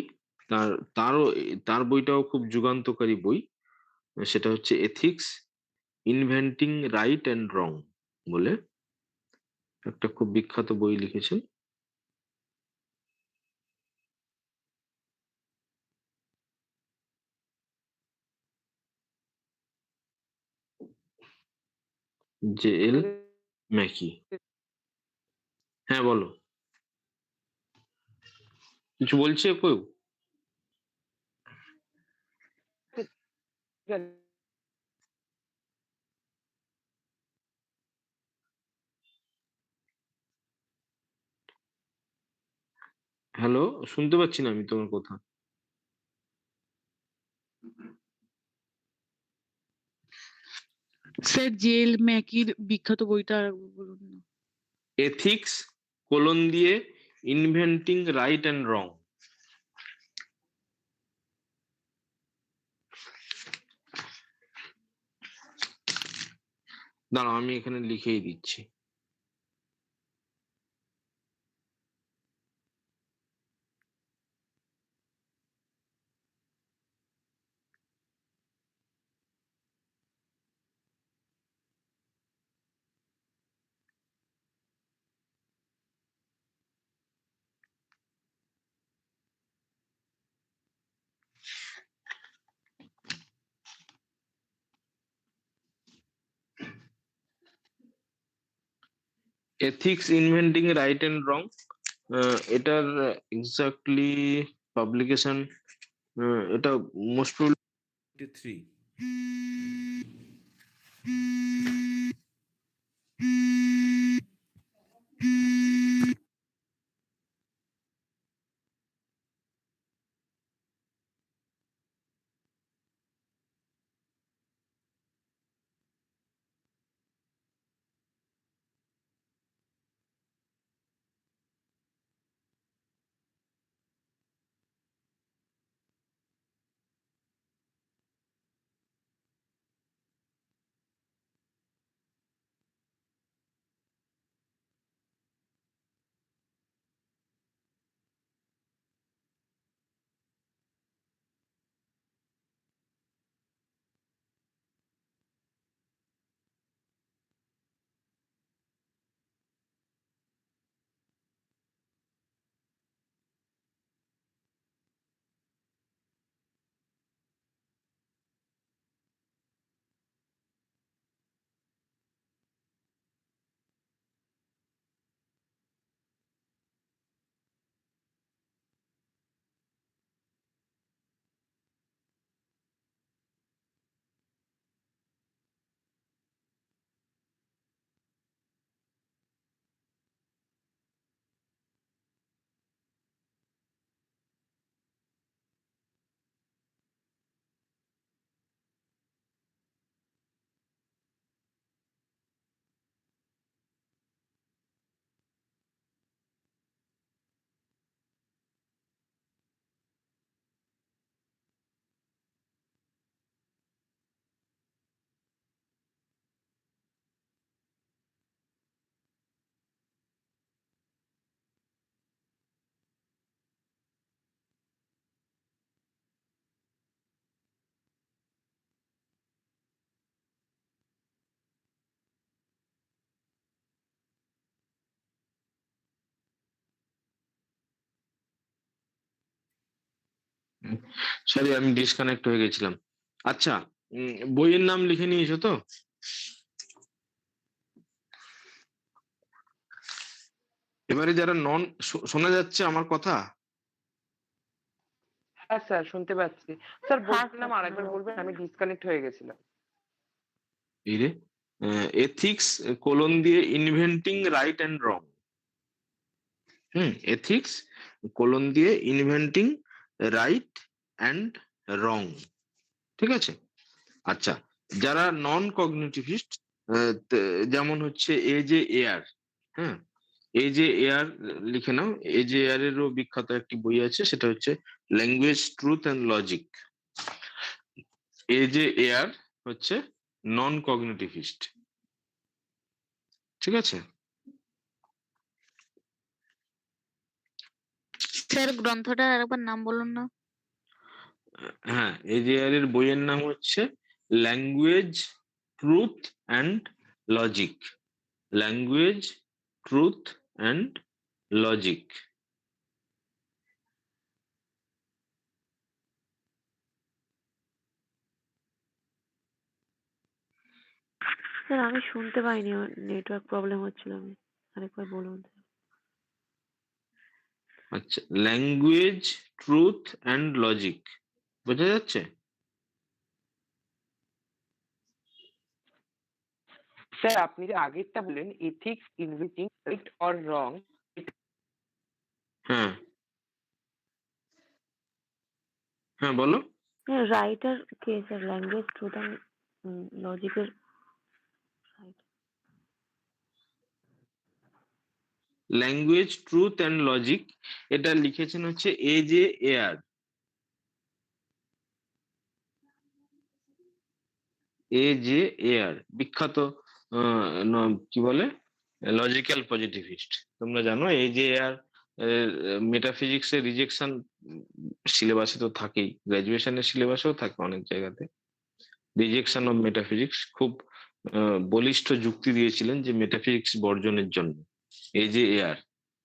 তার তারও তার বইটাও খুব যুগান্তকারী বই। সেটা হচ্ছে এথিক্স ইনভেন্টিং রাইট অ্যান্ড রং বলে একটা খুব বিখ্যাত বই লিখেছেন। J L Mackie. হ্যাঁ, বলো, কিছু বলছে কেউ? হ্যালো, শুনতে পাচ্ছি না আমি তোমার কথা। স্যার জেল ম্যাকির বিখ্যাত বইটা আর একবার বলুন না। এথিক্স কোলন দিয়ে ইনভেন্টিং রাইট অ্যান্ড রং। দাঁড়াও, আমি এখানে লিখেই দিচ্ছি। এথিক্স ইনভেন্টিং রাইট অ্যান্ড রং, এটার এক্স্যাক্টলি পাবলিকেশন, এটা মোস্ট প্রবাবলি 3। সরি, আমি ডিসকানেক্ট হয়ে গেছিলাম। আচ্ছা, বইয়ের নাম লিখে নিয়েছো তো? এবারে যারা নন, শোনা যাচ্ছে আমার কথা? হ্যাঁ স্যার, শুনতে পাচ্ছি। স্যার হ্যাঁ বলছিলাম স্যার, আরেকবার বলবেন, আমি ডিসকানেক্ট হয়ে গেছিলাম। এই রে, এথিক্স কোলন দিয়ে inventing right and wrong. Ethics colon দিয়ে ইনভেন্টিং রাইট অ্যান্ড রং। ঠিক আছে? আচ্ছা, যারা নন কগনিটিভিস্ট, যেমন হচ্ছে এ জে এয়ার। হ্যাঁ, এ জে এয়ার লিখে নাও। এ জে এয়ার এরও বিখ্যাত একটি বই আছে, সেটা হচ্ছে language, truth and logic. A J air হচ্ছে নন কগনিটিভিস্ট। ঠিক আছে? স্যার গ্রন্থটার আরেকবার নাম বলুন না। হ্যাঁ, এ জে এয়ার এর বইয়ের নাম হচ্ছে language, truth and logic. Language, truth and logic. Sir আমি শুনতে পাইনি, নেটওয়ার্ক প্রবলেম হচ্ছিল। আমি আরেকবার বলুন। আচ্ছা, ল্যাঙ্গুয়েজ, ট্রুথ অ্যান্ড লজিক, বোঝা যাচ্ছে? স্যার আপনি যে আগেরটা বললেন, ethics inventing right or wrong, হ্যাঁ, হ্যাঁ বলো। রাইটার কে স্যার? ল্যাঙ্গুয়েজ, ট্রুথ অ্যান্ড লজিকের right. Language, truth and logic, এটা লিখেছেন হচ্ছে A J Ayer. A J Ayer বিখ্যাত কি বলে, লজিক্যাল পজিটিভিস্ট। তোমরা জানো এ জে এয়ার মেটাফিজিক্স এর রিজেকশন সিলেবাসে তো থাকেই, গ্রাজুয়েশনের সিলেবাসেও থাকে অনেক জায়গাতে। রিজেকশন অফ মেটাফিজিক্স খুব বলিষ্ঠ যুক্তি দিয়েছিলেন যে মেটাফিজিক্স বর্জনের জন্য, এই যে এয়ার।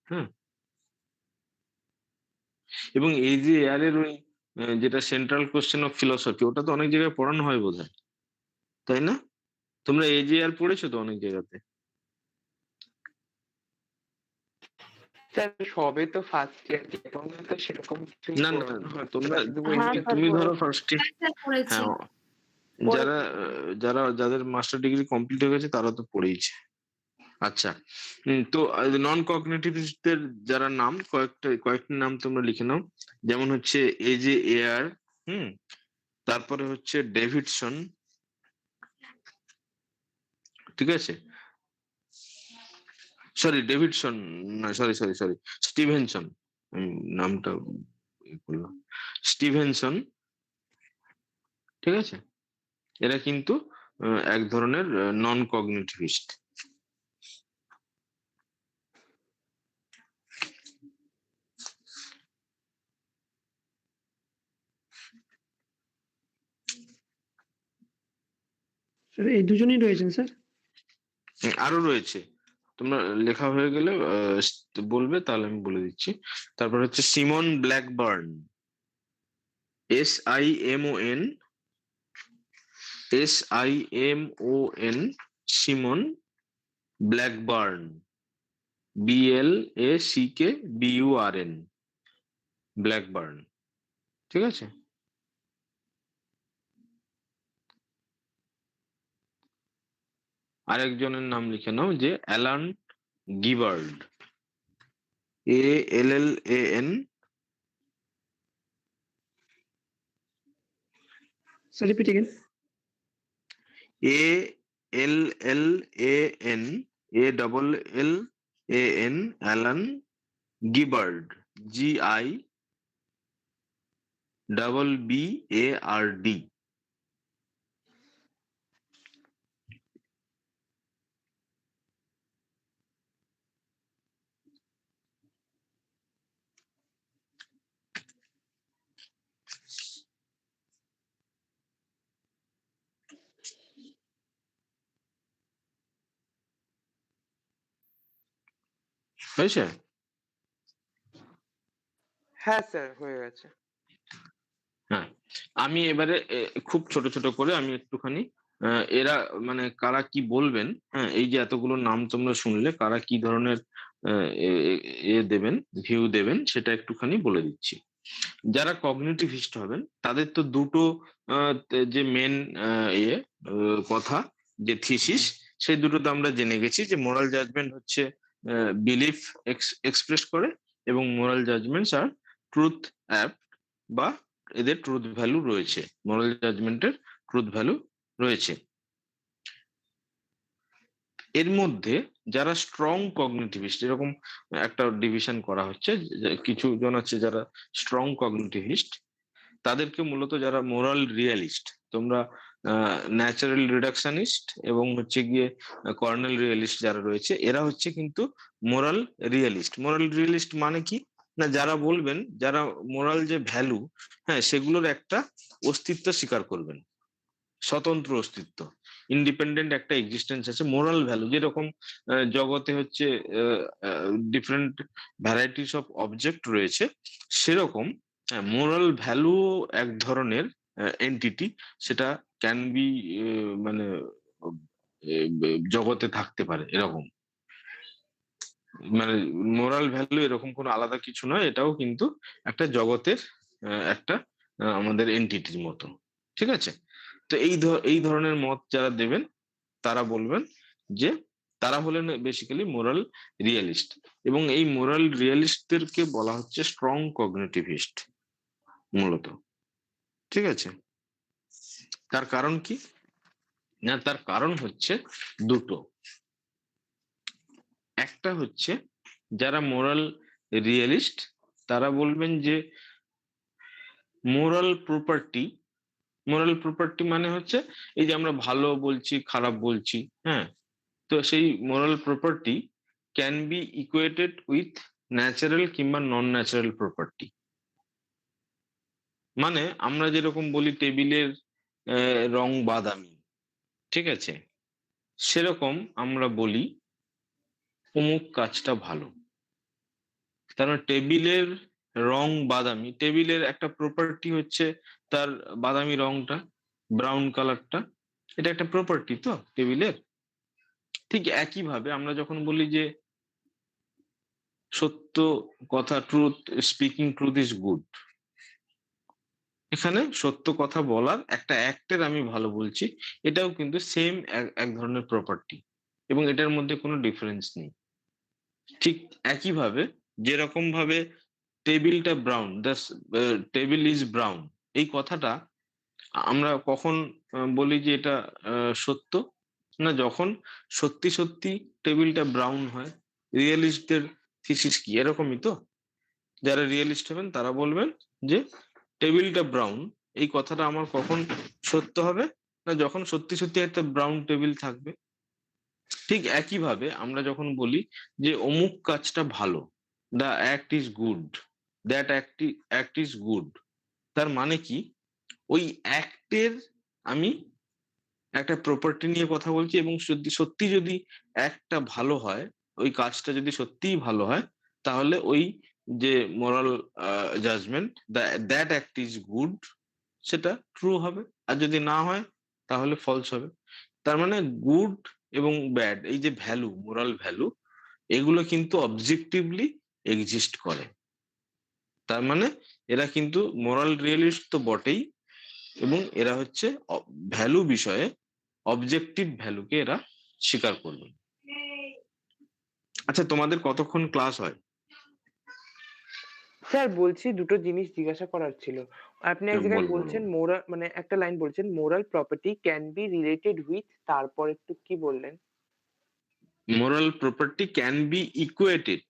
হ্যাঁ, এবং এই যে এয়ার এর ওই যেটা সেন্ট্রাল কোশ্চেন অফ ফিলসফি, ওটা তো অনেক জায়গায় পড়ানো হয় বোধহয়, তাই না? তোমরা এই যে এয়ার পড়েছো তো অনেক জায়গাতে? স্যার সবে তো ফার্স্ট ইয়ার, এখন তো সেরকম কিছুই না না, পড়ানো হয় তোমরা না, শুধু হ্যাঁ basic স্যার, তুমি ধরো পড়েছি। ফার্স্ট, স্যার পড়েছি। হ্যাঁ, যারা যাদের মাস্টার ডিগ্রি কমপ্লিট হয়ে গেছে তারা তো পড়েইছে। আচ্ছা, তো নন কগনিটিভিস্টদের যারা নাম, কয়েকটি নাম তোমরা লিখে নাও। যেমন হচ্ছে এ জে এয়ার, তারপরে হচ্ছে ডেভিডসন, ঠিক আছে? সরি ডেভিডসন না, সরি সরি সরি, স্টিভেনসন। আমি নামটা করলাম, স্টিভেনসন। ঠিক আছে? এরা কিন্তু এক ধরনের নন কগনিটিভিস্ট। স্যার এই দুজনই রয়েছেন স্যার। আরো রয়েছে, তোমরা লেখা হয়ে গেলে বলবে, তাহলে আমি বলে দিচ্ছি। তারপর হচ্ছে Simon Blackburn, SIMON, SIMON, Simon Blackburn, BLACKBURN, Blackburn. ঠিক আছে? আরেকজনের নাম লিখে নাও, যে Allan Gibbard, ALLAN, sir repeat again. ALLAN, Allan Gibbard, GIBBARD। হয়েছে? হ্যাঁ স্যার, হয়ে গেছে। আমি এবারে খুব ছোট ছোট করে আমি একটুখানি এরা মানে কারা কি বলবেন, হ্যাঁ, এই যে এতগুলো নাম তোমরা শুনলে কারা কি ধরনের দেবেন, ভিউ দেবেন, সেটা একটুখানি বলে দিচ্ছি। যারা কগনিটিভিস্ট হবেন তাদের তো দুটো যে মেন কথা, যে থিসিস, সেই দুটোতে আমরা জেনে গেছি যে মোরাল জাজমেন্ট হচ্ছে বিলিফ এক্সপ্রেস করে, এবং moral judgements are truth app বা এদের ট্রুথ ভ্যালু রয়েছে, মোরাল জাজমেন্টের ট্রুথ ভ্যালু রয়েছে। এর মধ্যে যারা স্ট্রং কগনিটিভিস্ট, এরকম একটা ডিভিশন করা হচ্ছে, কিছু জন আছে যারা স্ট্রং কগনিটিভিস্ট, তাদেরকে মূলত যারা মোরাল রিয়ালিস্ট, তোমরা ন্যাচারাল রিডাকশনিস্ট এবং হচ্ছে গিয়ে কর্নেল রিয়ালিস্ট যারা রয়েছে, এরা হচ্ছে কিন্তু মোরাল রিয়ালিস্ট। মোরাল রিয়ালিস্ট মানে কি না, যারা বলবেন যারা মোরাল যে ভ্যালু, হ্যাঁ, সেগুলোর একটা অস্তিত্ব স্বীকার করবেন, স্বতন্ত্র অস্তিত্ব, ইন্ডিপেন্ডেন্ট একটা এক্সিস্টেন্স আছে। মোরাল ভ্যালু যেরকম জগতে হচ্ছে ডিফারেন্ট ভ্যারাইটিস অফ অবজেক্ট রয়েছে, সেরকম মোরাল ভ্যালু এক ধরনের এন্টিটি, সেটা ক্যান বি মানে জগতে থাকতে পারে এরকম, মানে মোরাল ভ্যালু এরকম কোনো আলাদা কিছু নয়, এটাও কিন্তু একটা জগতের একটা আমাদের এন্টিটির মতো, ঠিক আছে? তো এই ধরনের মত যারা দেবেন তারা বলবেন যে তারা হলেন বেসিক্যালি মোরাল রিয়েলিস্ট, এবং এই মোরাল রিয়েলিস্টদেরকে বলা হচ্ছে স্ট্রং কগনিটিভিস্ট মূলত, ঠিক আছে? তার কারণ কি না, তার কারণ হচ্ছে দুটো। একটা হচ্ছে যারা মোরাল রিয়েলিস্ট তারা বলবেন যে মোরাল প্রপার্টি মানে হচ্ছে এই যে আমরা ভালো বলছি খারাপ বলছি, হ্যাঁ, তো সেই moral property can be ইকুয়েটেড with natural কিংবা নন ন্যাচারাল প্রপার্টি। মানে আমরা যেরকম বলি টেবিলের রং বাদামি, ঠিক আছে, সেরকম আমরা বলি অমুক কাজটা ভালো। তার মানে টেবিলের রং বাদামি, টেবিলের একটা প্রপার্টি হচ্ছে তার বাদামি রংটা, ব্রাউন কালারটা, এটা একটা প্রপার্টি তো টেবিলের। ঠিক একইভাবে আমরা যখন বলি যে সত্য কথা, truth, speaking truth is good, এখানে সত্য কথা বলার একটা অ্যাক্টের আমি ভালো বলছি, এটাও কিন্তু সেম এক ধরনের প্রপার্টি, এবং এটার মধ্যে কোনো ডিফারেন্স নেই। ঠিক একইভাবে যেরকম ভাবে টেবিলটা brown, the table is brown, এই কথাটা আমরা কখন বলি যে এটা সত্য না, যখন সত্যি সত্যি টেবিলটা ব্রাউন হয়। রিয়েলিস্টদের থিসিস কি এরকমই তো, যারা রিয়েলিস্ট হবেন তারা বলবেন যে টেবিলটা ব্রাউন, এই কথাটা আমার কখন সত্য হবে না, যখন সত্যি সত্যি একটা ব্রাউন টেবিল থাকবে। ঠিক একইভাবে আমরা যখন বলি যে অমুক কাজটা ভালো, the act is good, that act is good, তার মানে কি ওই অ্যাক্টের আমি একটা প্রপার্টি নিয়ে কথা বলছি, এবং সত্যি যদি একটা ভালো হয়, ওই কাজটা যদি সত্যিই ভালো হয়, তাহলে ওই যে moral judgment that act is good, সেটা ট্রু হবে, আর যদি না হয় তাহলে ফলস হবে। তার মানে গুড এবং ব্যাড, এই যে ভ্যালু, মোরাল ভ্যালু, এগুলো কিন্তু অবজেক্টিভলি এক্সিস্ট করে। তার মানে এরা কিন্তু মোরাল রিয়েলিস্ট তো বটেই, এবং এরা হচ্ছে ভ্যালু বিষয়ে অবজেক্টিভ ভ্যালুকে এরা স্বীকার করবে। আচ্ছা, তোমাদের কতক্ষণ ক্লাস হয়? স্যার বলছি দুটো জিনিস জিজ্ঞাসা করার ছিল। আপনি এক হ্যাঁ, জায়গায় বলো। বলছেন মোরাল, মানে একটা লাইন বলছেন moral property can be related with, তারপর একটু কি বললেন? Moral property can be ইকুয়েটেড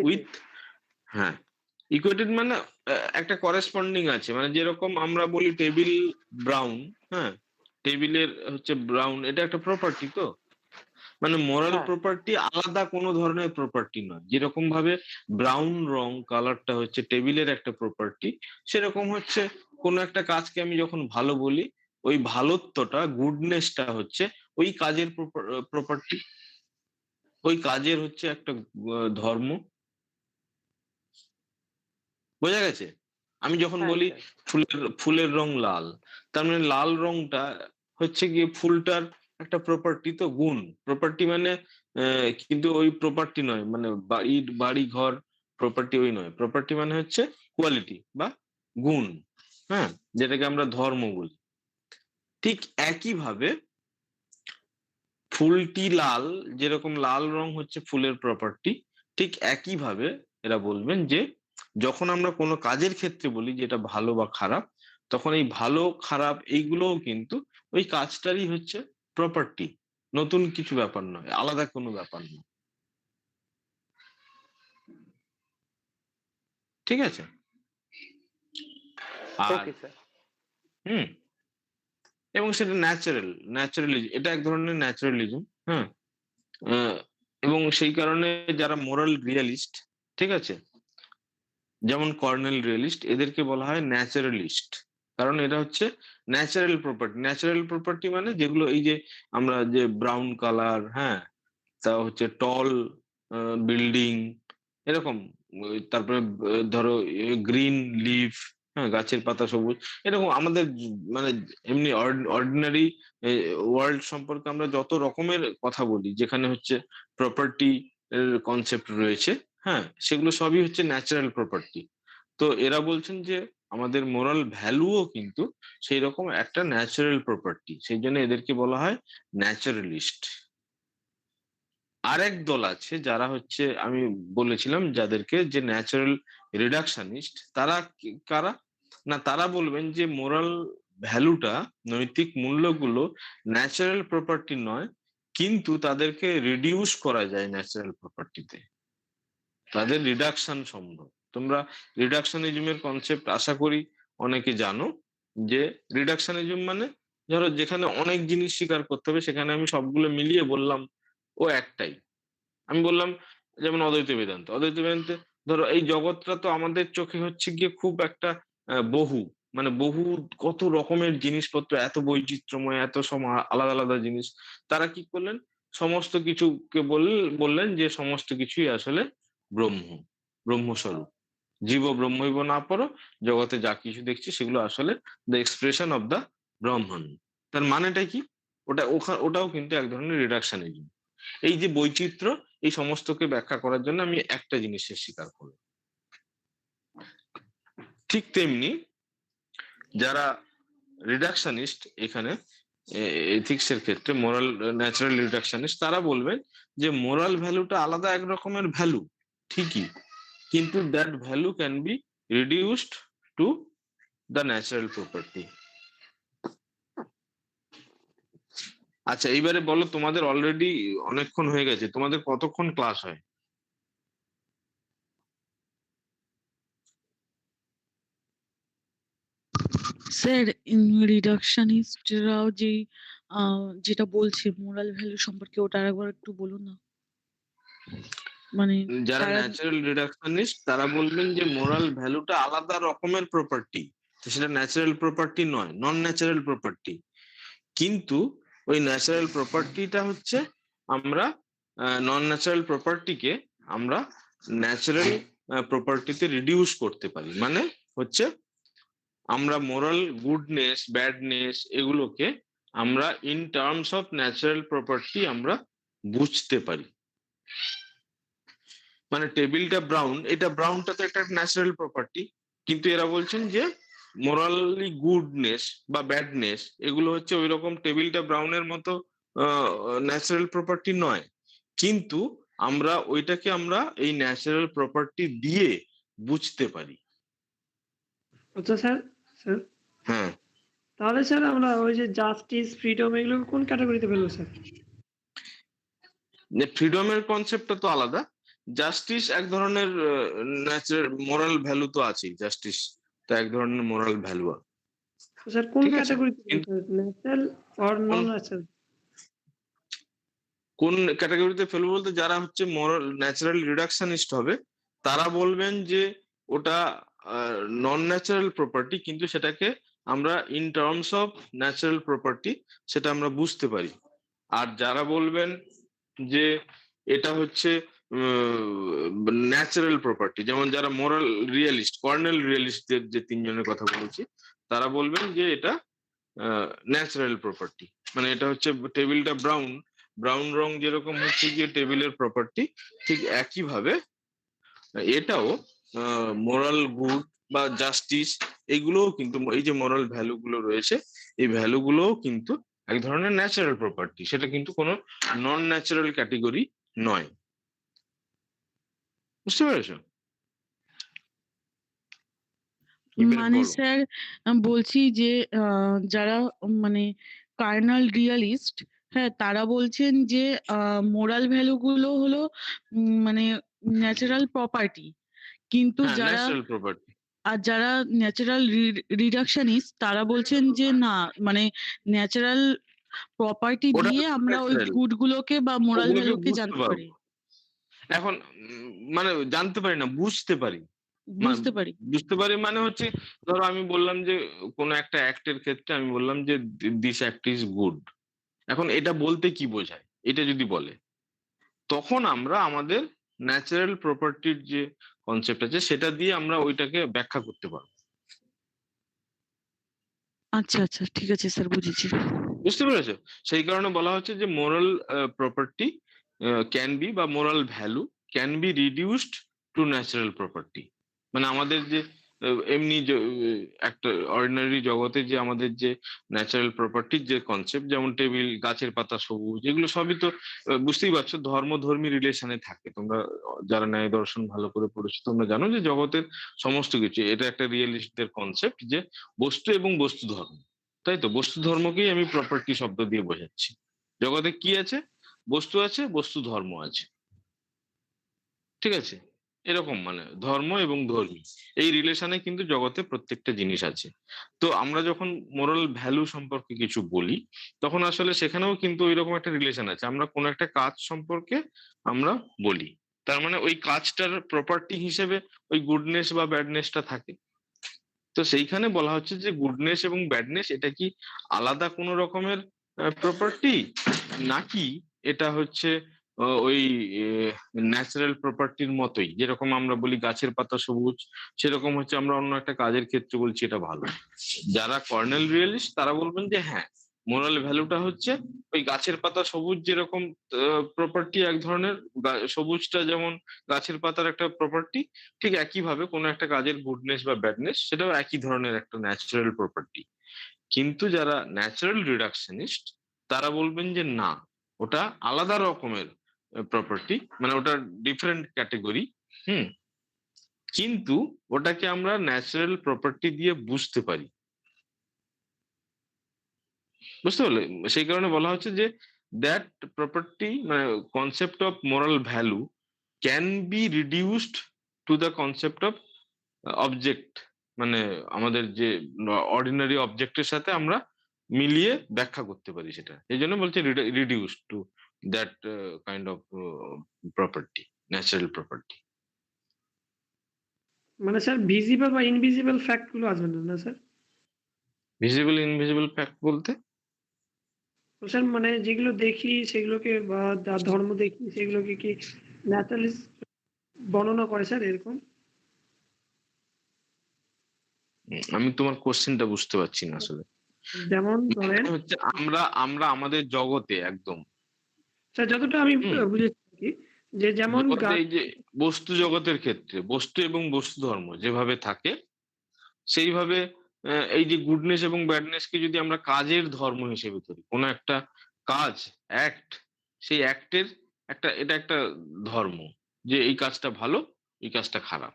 with, হ্যাঁ, ইকুয়েটেড মানে একটা করেসপন্ডিং আছে, মানে যেরকম আমরা বলি টেবিল ব্রাউন, হ্যাঁ, টেবিলের হচ্ছে ব্রাউন, এটা একটা প্রপার্টি তো, মানে মোরাল হ্যাঁ। প্রপার্টি আলাদা কোনো ধরনের প্রপার্টি নয়। যেরকম ভাবে ব্রাউন রং কালারটা হচ্ছে টেবিলের একটা প্রপার্টি, সেরকম হচ্ছে কোনো একটা কাজকে আমি যখন ভালো বলি, ওই ভালোত্বটা, গুডনেসটা হচ্ছে ওই কাজের প্রপার্টি, ওই কাজের হচ্ছে একটা ধর্ম। বোঝা গেছে? আমি যখন হ্যাঁ বলি স্যার। ফুলের রং লাল, তার মানে লাল রংটা হচ্ছে গিয়ে ফুলটার একটা প্রপার্টি, তো গুণ। প্রপার্টি মানে কিন্তু ওই প্রপার্টি নয়, মানে বাড়ি ঘর প্রপার্টি ওই নয়। প্রপার্টি মানে হচ্ছে কোয়ালিটি বা গুণ, হ্যাঁ, যেটাকে আমরা ধর্ম বলি। ঠিক একইভাবে ফুলটি লাল, যেরকম লাল রং হচ্ছে ফুলের প্রপার্টি, ঠিক একইভাবে এরা বলবেন যে যখন আমরা কোনো কাজের ক্ষেত্রে বলি যেটা ভালো বা খারাপ, তখন এই ভালো খারাপ এইগুলোও কিন্তু ওই কাজটারই হচ্ছে প্রপার্টি, নতুন কিছু ব্যাপার নয়, আলাদা কোনো ব্যাপার নয়। ঠিক আছে? আর ওকে স্যার। হুম, এবং সেটা ন্যাচারালিজম, এটা এক ধরনের ন্যাচারালিজম। হ্যাঁ, আহ, এবং সেই কারণে যারা মোরাল রিয়ালিস্ট, ঠিক আছে, যেমন কর্নেল রিয়েলিস্ট, এদেরকে বলা হয় ন্যাচারালিস্ট। কারণ এটা হচ্ছে ন্যাচারাল প্রপার্টি। ন্যাচারাল প্রপার্টি মানে যেগুলো এই যে আমরা যে ব্রাউন কালার, হ্যাঁ, তা হচ্ছে টল বিল্ডিং, এরকম, তারপরে ধরো গ্রিন লিফ, হ্যাঁ, গাছের পাতা সবুজ, এরকম আমাদের মানে এমনি অর্ডিনারি ওয়ার্ল্ড সম্পর্কে আমরা যত রকমের কথা বলি যেখানে হচ্ছে প্রপার্টি কনসেপ্ট রয়েছে, হ্যাঁ, সেগুলো সবই হচ্ছে ন্যাচারাল প্রপার্টি। তো এরা বলছেন যে আমাদের মোরাল ভ্যালুও কিন্তু সেই রকম একটা ন্যাচারাল প্রপার্টি, সেই জন্য এদেরকে বলা হয় ন্যাচারালিস্ট। আরেক দল আছে যারা হচ্ছে, আমি বলেছিলাম যাদেরকে, যে ন্যাচারাল রিডাকশনিস্ট। তারা কারা? না, তারা বলবেন যে মোরাল ভ্যালুটা, নৈতিক মূল্যগুলো ন্যাচারাল প্রপার্টি নয়, কিন্তু তাদেরকে রিডিউস করা যায় ন্যাচারাল প্রপার্টিতে, তাদের রিডাকশন সম্ভব। তোমরা রিডাকশনিজমের কনসেপ্ট আশা করি অনেকে জানো, যে রিডাকশনিজম মানে ধরো যেখানে অনেক জিনিস স্বীকার করতে হবে সেখানে আমি সবগুলো মিলিয়ে বললাম ও একটাই। আমি বললাম যেমন অদ্বৈত বেদান্তে ধরো এই জগৎটা তো আমাদের চোখে হচ্ছে গিয়ে খুব একটা বহু, মানে বহু কত রকমের জিনিসপত্র, এত বৈচিত্র্যময়, এত সব আলাদা আলাদা জিনিস। তারা কি করলেন, সমস্ত কিছুকে বললেন যে সমস্ত কিছুই আসলে ব্রহ্ম, ব্রহ্মস্বরূপ। জীব ব্রহ্মৈব না পড়ো, জগতে যা কিছু দেখছি সেগুলো আসলে দ্য এক্সপ্রেশন অফ দ্য ব্রহ্মণ। তার মানেটা কি? ওটাও কিন্তু এক ধরনের রিডাকশনিজম। এই যে বৈচিত্র্য, এই সমস্তকে ব্যাখ্যা করার জন্য আমি একটা জিনিসের স্বীকার করব। ঠিক তেমনি যারা রিডাকশনিস্ট এখানে এথিক্স এর ক্ষেত্রে, মোরাল ন্যাচারাল রিডাকশনিস্ট, তারা বলবেন যে মোরাল ভ্যালুটা আলাদা এক রকমের ভ্যালু ঠিকই, কিন্তু that value can be reduced to the natural property. আচ্ছা, এইবারে বলো, তোমাদের অলরেডি অনেকক্ষণ হয়ে গেছে, তোমাদের কতক্ষণ ক্লাস হয়? স্যার রিডাকশনিস্টরাও যে যেটা বলছে মোরাল ভ্যালু সম্পর্কে, ওটা আরেকবার একটু বলুন না। মানে যারা তারা ন্যাচারাল রিডাকশনিস্ট তারা বলবেন যে মোরাল ভ্যালুটা আলাদা রকমের প্রপার্টি, সেটা ন্যাচারাল প্রপার্টি নয়, নন ন্যাচারাল প্রপার্টি। কিন্তু ওই ন্যাচারাল প্রপার্টিটা হচ্ছে, আমরা নন ন্যাচারাল প্রপার্টিকে আমরা ন্যাচারাল প্রপার্টিতে রিডিউস করতে পারি। মানে হচ্ছে আমরা মোরাল গুডনেস ব্যাডনেস এগুলোকে আমরা in terms of natural property আমরা বুঝতে পারি। মানে টেবিলটা ব্রাউন, এটা ব্রাউনটা তো একটা ন্যাচারাল প্রপার্টি, কিন্তু এরা বলছেন যে মোরালি গুডনেস বা ব্যাডনেস এগুলো হচ্ছে ওই রকম টেবিলটা ব্রাউনের মতো ন্যাচারাল প্রপার্টি নয়, কিন্তু আমরা ওইটাকে আমরা এই ন্যাচারাল প্রপার্টি দিয়ে বুঝতে পারি। আচ্ছা স্যার, স্যার হ্যাঁ, তাহলে স্যার আমরা ওই যে জাস্টিস, ফ্রিডম এগুলো কোন ক্যাটাগরিতে ফেলবো স্যার? ফ্রিডমের কনসেপ্টটা তো আলাদা। জাস্টিস এক ধরনের ন্যাচারাল মোরাল ভ্যালু তো আছেই, জাস্টিস তো এক ধরনের মোরাল ভ্যালু। স্যার কোন ঠিক আছে, ক্যাটাগরিতে কিন্তু ফেলবো, ন্যাচারাল অর নন ন্যাচারাল? কোন ক্যাটাগরিতে ফেলবো বলতে, যারা হচ্ছে মোরাল ন্যাচারাল রিডাকশনিস্ট হবে তারা বলবেন যে ওটা নন ন্যাচারাল প্রপার্টি, কিন্তু সেটাকে আমরা in terms of natural property সেটা আমরা বুঝতে পারি। আর যারা বলবেন যে এটা হচ্ছে ন্যাচারাল প্রপার্টি, যেমন যারা মোরাল রিয়েলিস্ট, কর্নেল রিয়েলিস্টদের যে তিনজনের কথা বলেছি, তারা বলবেন যে এটা ন্যাচারাল প্রপার্টি। মানে এটা হচ্ছে টেবিলটা ব্রাউন, ব্রাউন রং যেরকম হচ্ছে গিয়ে টেবিলের প্রপার্টি, ঠিক একইভাবে এটাও মোরাল গুড বা জাস্টিস, এগুলোও কিন্তু, এই যে মোরাল ভ্যালু গুলো রয়েছে, এই ভ্যালু গুলোও কিন্তু এক ধরনের ন্যাচারাল প্রপার্টি, সেটা কিন্তু কোনো নন ন্যাচারাল ক্যাটেগরি নয়। বুঝতে পেরেছো? এবারে মানে বলো। স্যার বলছি যে যারা মানে কার্নাল রিয়ালিস্ট, হ্যাঁ, তারা বলছেন যে মোরাল ভ্যালু গুলো হলো মানে ন্যাচারাল প্রপার্টি, কিন্তু হ্যাঁ, যারা ন্যাচারাল প্রপার্টি। আর যারা ন্যাচারাল রিডাকশনিস্ট তারা বলছেন যে না, মানে ন্যাচারাল প্রপার্টি ওটা দিয়ে আমরা ওই ন্যাচারাল, গুড গুলোকে বা মোরাল ওগুলোকে ভ্যালুকে বুঝতে জানতে পারি, পারবো। এখন মানে জানতে পারি না, বুঝতে পারি। বুঝতে পারি। বুঝতে পারি মানে হচ্ছে, ধরো আমি বললাম যে কোনো একটা অ্যাক্টের ক্ষেত্রে আমি বললাম যে দিস অ্যাক্ট ইজ গুড। এখন এটা বলতে কি বোঝায়, এটা যদি বলে, তখন আমরা আমাদের ন্যাচারাল প্রপার্টির যে কনসেপ্ট আছে সেটা দিয়ে আমরা ওইটাকে ব্যাখ্যা করতে পারবো। আচ্ছা আচ্ছা, ঠিক আছে স্যার, বুঝেছি। বুঝতে পেরেছো? সেই কারণে বলা হচ্ছে যে মোরাল প্রপার্টি ক্যান বি, বা moral value can be reduced two natural property. মানে আমাদের যে এমনি একটা অর্ডিনারি জগতে যে আমাদের যে ন্যাচারাল প্রপার্টির যে কনসেপ্ট, যেমন টেবিল, গাছের পাতা সবুজ, এগুলো সবই তো বুঝতেই পারছো ধর্মধর্মী রিলেশনে থাকে। তোমরা যারা ন্যায় দর্শন ভালো করে পড়েছো, তোমরা জানো যে জগতের সমস্ত কিছু, এটা একটা রিয়েলিস্টদের কনসেপ্ট যে বস্তু এবং বস্তু ধর্ম। তাই তো, বস্তু ধর্মকেই আমি প্রপার্টি শব্দ দিয়ে বোঝাচ্ছি। জগতে কি আছে? বস্তু আছে, বস্তু ধর্ম আছে। ঠিক আছে? এরকম মানে ধর্ম এবং ধর্মী, এই রিলেশনে কিন্তু জগতে প্রত্যেকটা জিনিস আছে। তো আমরা যখন মোরাল ভ্যালু সম্পর্কে কিছু বলি, তখন আসলে সেখানেও কিন্তু ওইরকম একটা রিলেশন আছে। আমরা কোনো একটা কাজ সম্পর্কে আমরা বলি, তার মানে ওই কাজটার প্রপার্টি হিসেবে ওই গুডনেস বা ব্যাডনেসটা থাকে। তো সেইখানে বলা হচ্ছে যে গুডনেস এবং ব্যাডনেস এটা কি আলাদা কোনো রকমের প্রপার্টি, নাকি এটা হচ্ছে ওই ন্যাচারাল প্রপার্টির মতোই, যেরকম আমরা বলি গাছের পাতা সবুজ, সেরকম হচ্ছে আমরা অন্য একটা কাজের ক্ষেত্রে বলছি এটা ভালো। যারা কর্নেল রিয়েলিস্ট তারা বলবেন যে হ্যাঁ, মোরাল ভ্যালুটা হচ্ছে ওই গাছের পাতা সবুজ যেরকম প্রপার্টি, এক ধরনের সবুজটা যেমন গাছের পাতার একটা প্রপার্টি, ঠিক একইভাবে কোনো একটা কাজের গুডনেস বা ব্যাডনেস সেটাও একই ধরনের একটা ন্যাচারাল প্রপার্টি। কিন্তু যারা ন্যাচারাল রিডাকশনিস্ট তারা বলবেন যে না, ওটা আলাদা রকমের প্রপার্টি, মানে ওটা ডিফারেন্ট ক্যাটেগরি। হুম, কিন্তু ওটাকে আমরা ন্যাচারাল প্রপার্টি দিয়ে বুঝতে পারি। বুঝতে পারলে? সেই কারণে বলা হচ্ছে যে দ্যাট প্রপার্টি, মানে concept of moral value can be reduced to the concept of object, মানে আমাদের যে অর্ডিনারি অবজেক্টের সাথে আমরা মিলিয়ে ব্যাখ্যা করতে পারি সেটা। এই জন্য বলছে reduce to that kind of property, natural property. মানে স্যার ভিজিবল বা ইনভিজিবল ফ্যাক্ট গুলো আসবে না, না স্যার? ভিজিবল ইনভিজিবল ফ্যাক্ট বলতে? তো স্যার মানে যেগুলো দেখি সেগুলোকে বা যা ধর্ম দেখি সেগুলোকে কি ন্যাচারালি বর্ণনা করে স্যার এরকম? আমি তোমার কোশ্চেনটা বুঝতে পারছি না আসলে। যেমন ধরেন, হচ্ছে আমরা আমরা আমাদের জগতে একদম, স্যার যতটা আমি হুম, বুঝেছি আর কি, যে যেমন জগতে এই যে বস্তু জগতের ক্ষেত্রে বস্তু এবং বস্তু ধর্ম যেভাবে থাকে, সেইভাবে এই যে গুডনেস এবং ব্যাডনেস কে যদি আমরা কাজের ধর্ম হিসেবে ধরি, কোনো একটা কাজ, অ্যাক্ট, সেই অ্যাক্টের একটা, এটা একটা ধর্ম যে এই কাজটা ভালো, এই কাজটা খারাপ।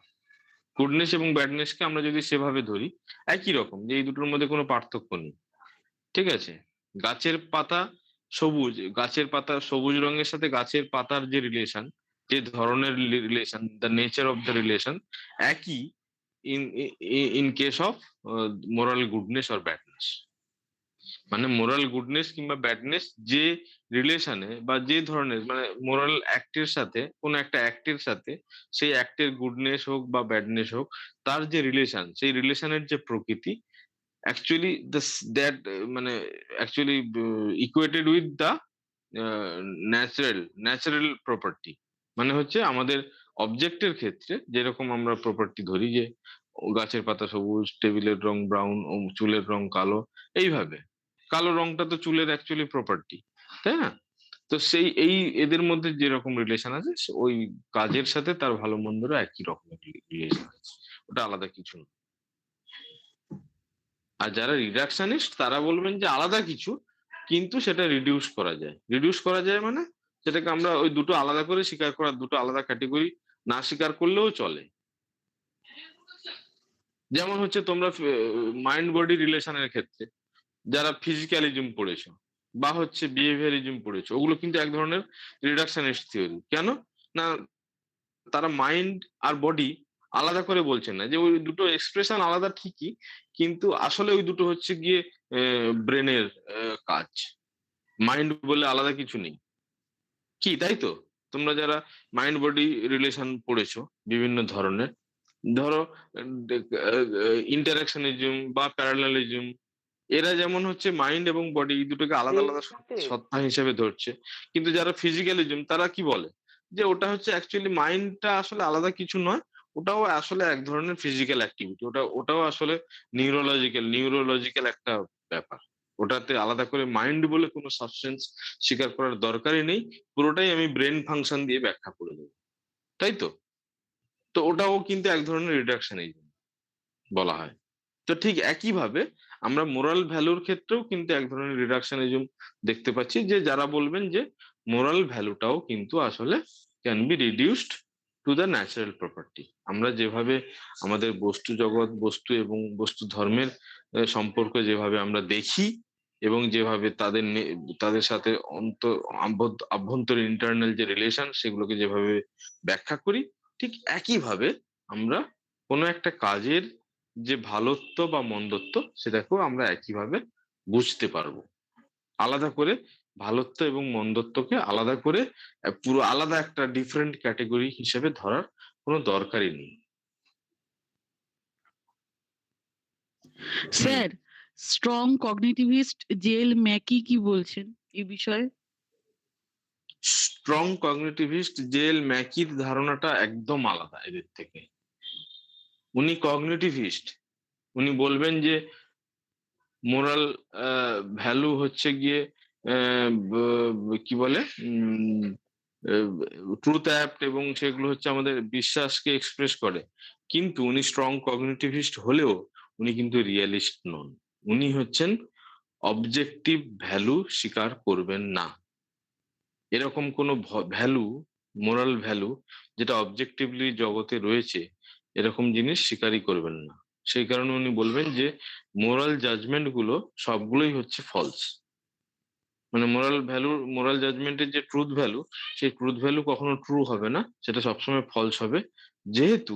গুডনেস এবং ব্যাডনেস কে আমরা যদি সেভাবে ধরি, একই রকম, যে এই দুটোর মধ্যে কোনো পার্থক্য নেই। ঠিক আছে? গাছের পাতা সবুজ, গাছের পাতা সবুজ রঙের সাথে গাছের পাতার যে রিলেশন, যে ধরনের relation, the nature of the relation একই in in case of moral goodness or badness. মানে মোরাল গুডনেস কিংবা ব্যাডনেস যে রিলেশনে বা যে ধরনের, মানে মোরাল অ্যাক্টের সাথে, কোন একটা অ্যাক্টের সাথে সেই অ্যাক্টের গুডনেস হোক বা ব্যাডনেস হোক, তার যে রিলেশন, সেই রিলেশনের যে প্রকৃতি, actually this that মানে actually equated with the natural property, মানে হচ্ছে আমাদের অবজেক্টের ক্ষেত্রে যেরকম আমরা প্রপার্টি ধরি যে গাছের পাতা সবুজ, টেবিলের রং ব্রাউন, চুলের রং কালো, এইভাবে কালো রংটা তো চুলের অ্যাকচুয়ালি প্রপার্টি, তাই না? তো সেই এদের মধ্যে যেরকম রিলেশন আছে ওই কাজের সাথে তার ভালো মন্দরও একই রকমের রিলেশন আছে, ওটা আলাদা কিছু না। আর যারা রিডাকশনিস্ট তারা বলবেন যে আলাদা কিছু, কিন্তু সেটা রিডিউস করা যায়। রিডিউস করা যায় মানে সেটাকে আমরা ওই দুটো আলাদা করে স্বীকার করার দুটো আলাদা ক্যাটেগরি না স্বীকার করলেও চলে। যেমন হচ্ছে তোমরা মাইন্ড বডি রিলেশনের ক্ষেত্রে যারা ফিজিক্যালিজম পড়েছো বা হচ্ছে বিহেভিয়ারিজম পড়েছো, ওগুলো কিন্তু এক ধরনের রিডাকশনিস্ট থিওরি। কেন না তারা মাইন্ড আর বডি আলাদা করে বলছেন না, যে ওই দুটো এক্সপ্রেশন আলাদা ঠিকই, কিন্তু আসলে ওই দুটো হচ্ছে গিয়ে ব্রেনের কাজ। মাইন্ড বলে আলাদা কিছু নেই, কি তাই তো? তোমরা যারা মাইন্ড বডি রিলেশন পড়েছো বিভিন্ন ধরনের, ধরো ইন্টারাকশনিজম বা প্যারালালিজম, এরা যেমন হচ্ছে মাইন্ড এবং বডি এই দুটোকে আলাদা আলাদা সত্তা হিসেবে ধরছে, কিন্তু যারা ফিজিক্যালিজম তারা কি বলে যে ওটা হচ্ছে অ্যাকচুয়ালি মাইন্ডটা আসলে আলাদা কিছু নয়, ওটাও আসলে এক ধরনের ফিজিক্যাল অ্যাক্টিভিটি, ওটাও আসলে নিউরোলজিক্যাল একটা ব্যাপার। ওটাতে আলাদা করে মাইন্ড বলে কোনো সাবস্টেন্স স্বীকার করার দরকারই নেই, পুরোটাই আমি ব্রেন ফাংশন দিয়ে ব্যাখ্যা করে দেবো, তাই তো? তো ওটাও কিন্তু এক ধরনের রিডাকশনিজম বলা হয়। তো ঠিক একইভাবে আমরা মোরাল ভ্যালুর ক্ষেত্রেও কিন্তু এক ধরনের রিডাকশনিজম দেখতে পাচ্ছি, যে যারা বলবেন যে মোরাল ভ্যালুটাও কিন্তু আসলে can be reduced to the natural property. আমরা যেভাবে আমাদের বস্তু জগৎ, বস্তু এবং বস্তু ধর্মের সম্পর্ক যেভাবে আমরা দেখি এবং যেভাবে তাদের সাথে আভ্যন্তরীণ ইন্টারনাল যে রিলেশন সেগুলোকে যেভাবে ব্যাখ্যা করি, ঠিক একইভাবে আমরা কোনো একটা কাজের যে ভালোত্ব বা মন্দত্ব সেটাকেও আমরা একইভাবে বুঝতে পারবো। আলাদা করে ভালোত্ব এবং মন্দত্বকে আলাদা করে পুরো আলাদা একটা ডিফারেন্ট ক্যাটেগরি হিসেবে ধরার কোনো দরকারই নেই। স্যার, স্ট্রং কগনিটিভিস্ট জেল ম্যাকি কি বলছেন এই বিষয়ে? স্ট্রং কগনিটিভিস্ট জেল ম্যাকির ধারণাটা একদম আলাদা এদের থেকে। উনি কগনিটিভিস্ট, উনি বলবেন যে মোরাল ভ্যালু হচ্ছে গিয়ে কি বলে ট্রুথ অ্যাপ্ট, এবং সেগুলো হচ্ছে আমাদের বিশ্বাসকে এক্সপ্রেস করে। কিন্তু উনি স্ট্রং কগনিটিভিস্ট হলেও উনি কিন্তু রিয়েলিস্ট নন। উনি হচ্ছেন অবজেক্টিভ ভ্যালু স্বীকার করবেন না। এরকম কোনো ভ্যালু, মোরাল ভ্যালু যেটা অবজেক্টিভলি জগতে রয়েছে, এরকম জিনিস স্বীকারই করবেন না। সেই কারণে উনি বলবেন যে মোরাল জাজমেন্ট গুলো সবগুলোই হচ্ছে ফলস। মানে মোরাল জাজমেন্টের যে ট্রুথ ভ্যালু, সেই ট্রুথ ভ্যালু কখনো ট্রু হবে না, সেটা সবসময় ফলস হবে, যেহেতু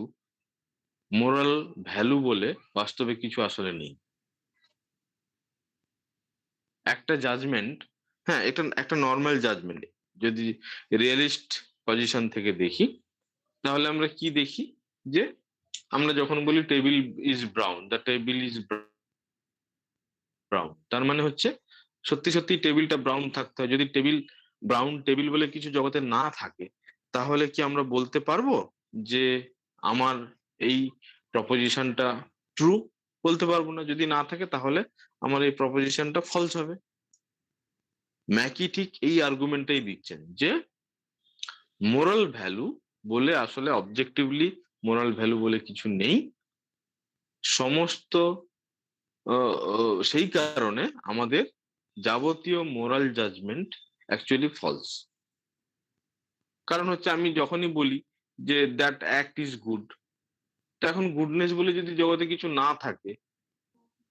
মোরাল ভ্যালু বলে বাস্তবে কিছু আসলে নেই। একটা জাজমেন্ট, হ্যাঁ, এটা একটা নর্মাল জাজমেন্ট, যদি রিয়েলিস্ট পজিশন থেকে দেখি তাহলে আমরা কি দেখি, যে আমরা যখন বলি table is brown, the table is brown, তার মানে হচ্ছে সত্যি সত্যি টেবিলটা ব্রাউন থাকতে হয়। যদি ব্রাউন টেবিল বলে কিছু জগতে না থাকে, তাহলে কি আমরা বলতে পারবো যে আমার এই প্রপোজিশনটা ট্রু? বলতে পারবো না। যদি না থাকে তাহলে আমার এই প্রপোজিশনটা ফলস হবে। ম্যাকি ঠিক এই আর্গুমেন্টটাই দিচ্ছেন যে মোরাল ভ্যালু বলে আসলে অবজেক্টিভলি মোরাল ভ্যালু বলে কিছু নেই। সমস্ত সেই কারণে আমাদের যাবতীয় মোরাল জাজমেন্ট অ্যাকচুয়ালি ফলস। কারণ হচ্ছে আমি যখনই বলি যে দ্যাট অ্যাক্ট ইজ গুড, এখন গুডনেস বলে যদি জগতে কিছু না থাকে,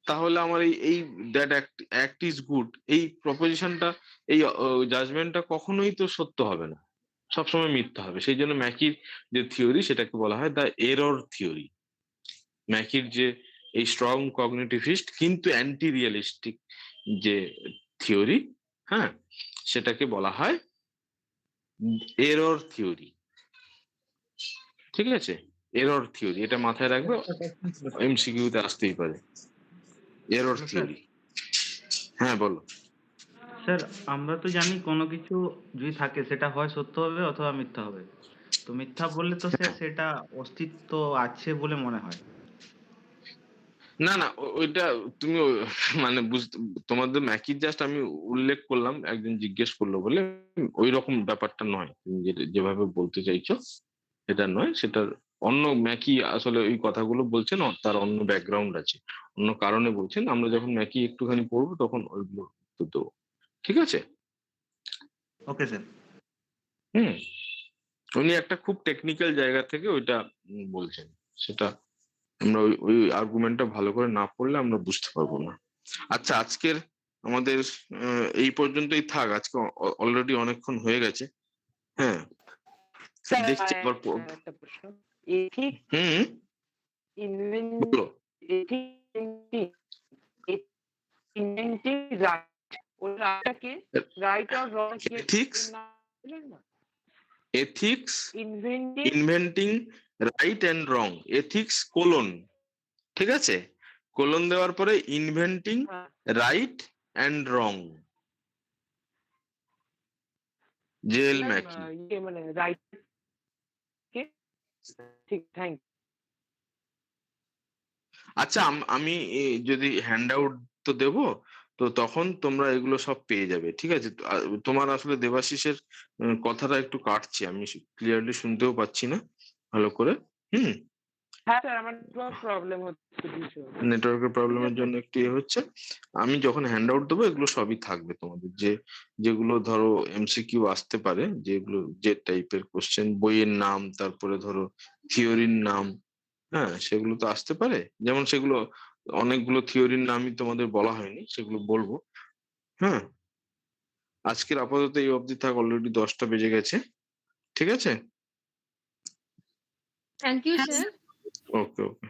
তাহলে আমার এই দ্যাট অ্যাক্ট ইজ গুড এই প্রপোজিশনটা, এই জাজমেন্টটা কখনোই তো সত্য হবে না, সবসময় মিথ্যা হবে। সেই জন্য ম্যাকির যে থিওরি সেটাকে বলা হয় দ্য এরর থিওরি। ম্যাকির যে এই স্ট্রং কগনিটিভিস্ট কিন্তু অ্যান্টি রিয়েলিস্টিক যে থিওরি, হ্যাঁ, সেটাকে বলা হয় এরর থিওরি। ঠিক আছে, এরর থিওরি, এটা মাথায় রাখবে, এমসিকিউতে আসতেই পারে। Error theory. হ্যাঁ বলো। স্যার, আমরা তো জানি কোনো কিছু যদি থাকে সেটা হয় সত্য হবে অথবা মিথ্যা হবে, তো মিথ্যা বললে তো সেটা অস্তিত্ব আছে বলে মনে হয়। না না ওইটা তুমি মানে তোমাদের ম্যাকি জাস্ট আমি উল্লেখ করলাম, একজন জিজ্ঞেস করলো বলে, ওই রকম ব্যাপারটা নয়, তুমি যেভাবে বলতে চাইছো সেটা নয়, সেটার অন্য ম্যাকি আসলে ওই কথাগুলো বলছেন, তার অন্য ব্যাকগ্রাউন্ড আছে, অন্য কারণে বলছেন। আমরা যখন ম্যাকি একটুখানি পড়বো তখন ওইগুলো উত্তর দেবো, ঠিক আছে? Okay sir. হুম। উনি একটা খুব টেকনিক্যাল জায়গা থেকে ওইটা বলছেন, সেটা আমরা ওই আর্গুমেন্টটা ভালো করে না পড়লে আমরা বুঝতে পারবো না। আচ্ছা, আজকের আমাদের এই পর্যন্তই থাক, আজকে অলরেডি অনেকক্ষণ হয়ে গেছে। হ্যাঁ, স্যার দেখছি আবার একটা প্রশ্ন, এথিক হুম, বলো। ইনভেন্টিং রাইট, ওই রাইটটা কি, রাইট আর রং কি? Ethics, ethics inventing inventing right and wrong, ethics colon, ঠিক আছে, কোলন দেওয়ার পরে inventing right and wrong, J L Mackie. মানে রাইট কে, ঠিক, থ্যাংক। আচ্ছা, আমি যদি হ্যান্ড আউট তো দেবো, তো তখন তোমরা এগুলো সব পেয়ে যাবে, ঠিক আছে? তোমার আসলে দেবাশিসের কথাটা একটু কাটছে, আমি ক্লিয়ারলি শুনতেও পাচ্ছি না ভালো করে। হুম। হ্যাঁ স্যার, আমার প্রবলেম হচ্ছে ভীষণ। নেটওয়ার্কের প্রবলেমের জন্য একটু হচ্ছে। আমি যখন হ্যান্ড আউট দেবো এগুলো সবই থাকবে তোমাদের, যেগুলো ধরো এমসিকিউ আসতে পারে, যেগুলো যে টাইপের কোশ্চেন, বইয়ের নাম, তারপরে ধরো থিওরির নাম, হ্যাঁ সেগুলো তো আসতে পারে। যেমন সেগুলো অনেকগুলো থিওরির নামই তোমাদের বলা হয়নি, সেগুলো বলবো। হ্যাঁ, আজকের আপাতত এই অবধি থাক, অলরেডি 10টা বেজে গেছে, ঠিক আছে? Thank you sir. Okay okay,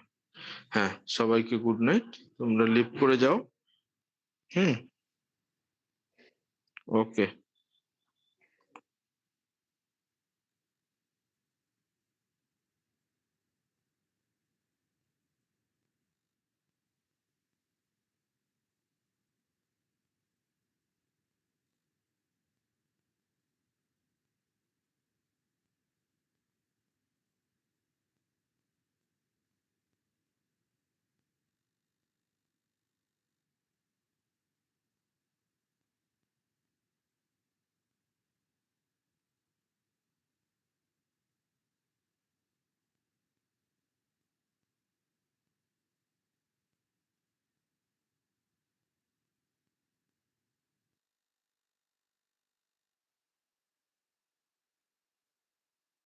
হ্যাঁ, সবাইকে গুড নাইট, তোমরা লিভ করে যাও। হুম, ওকে।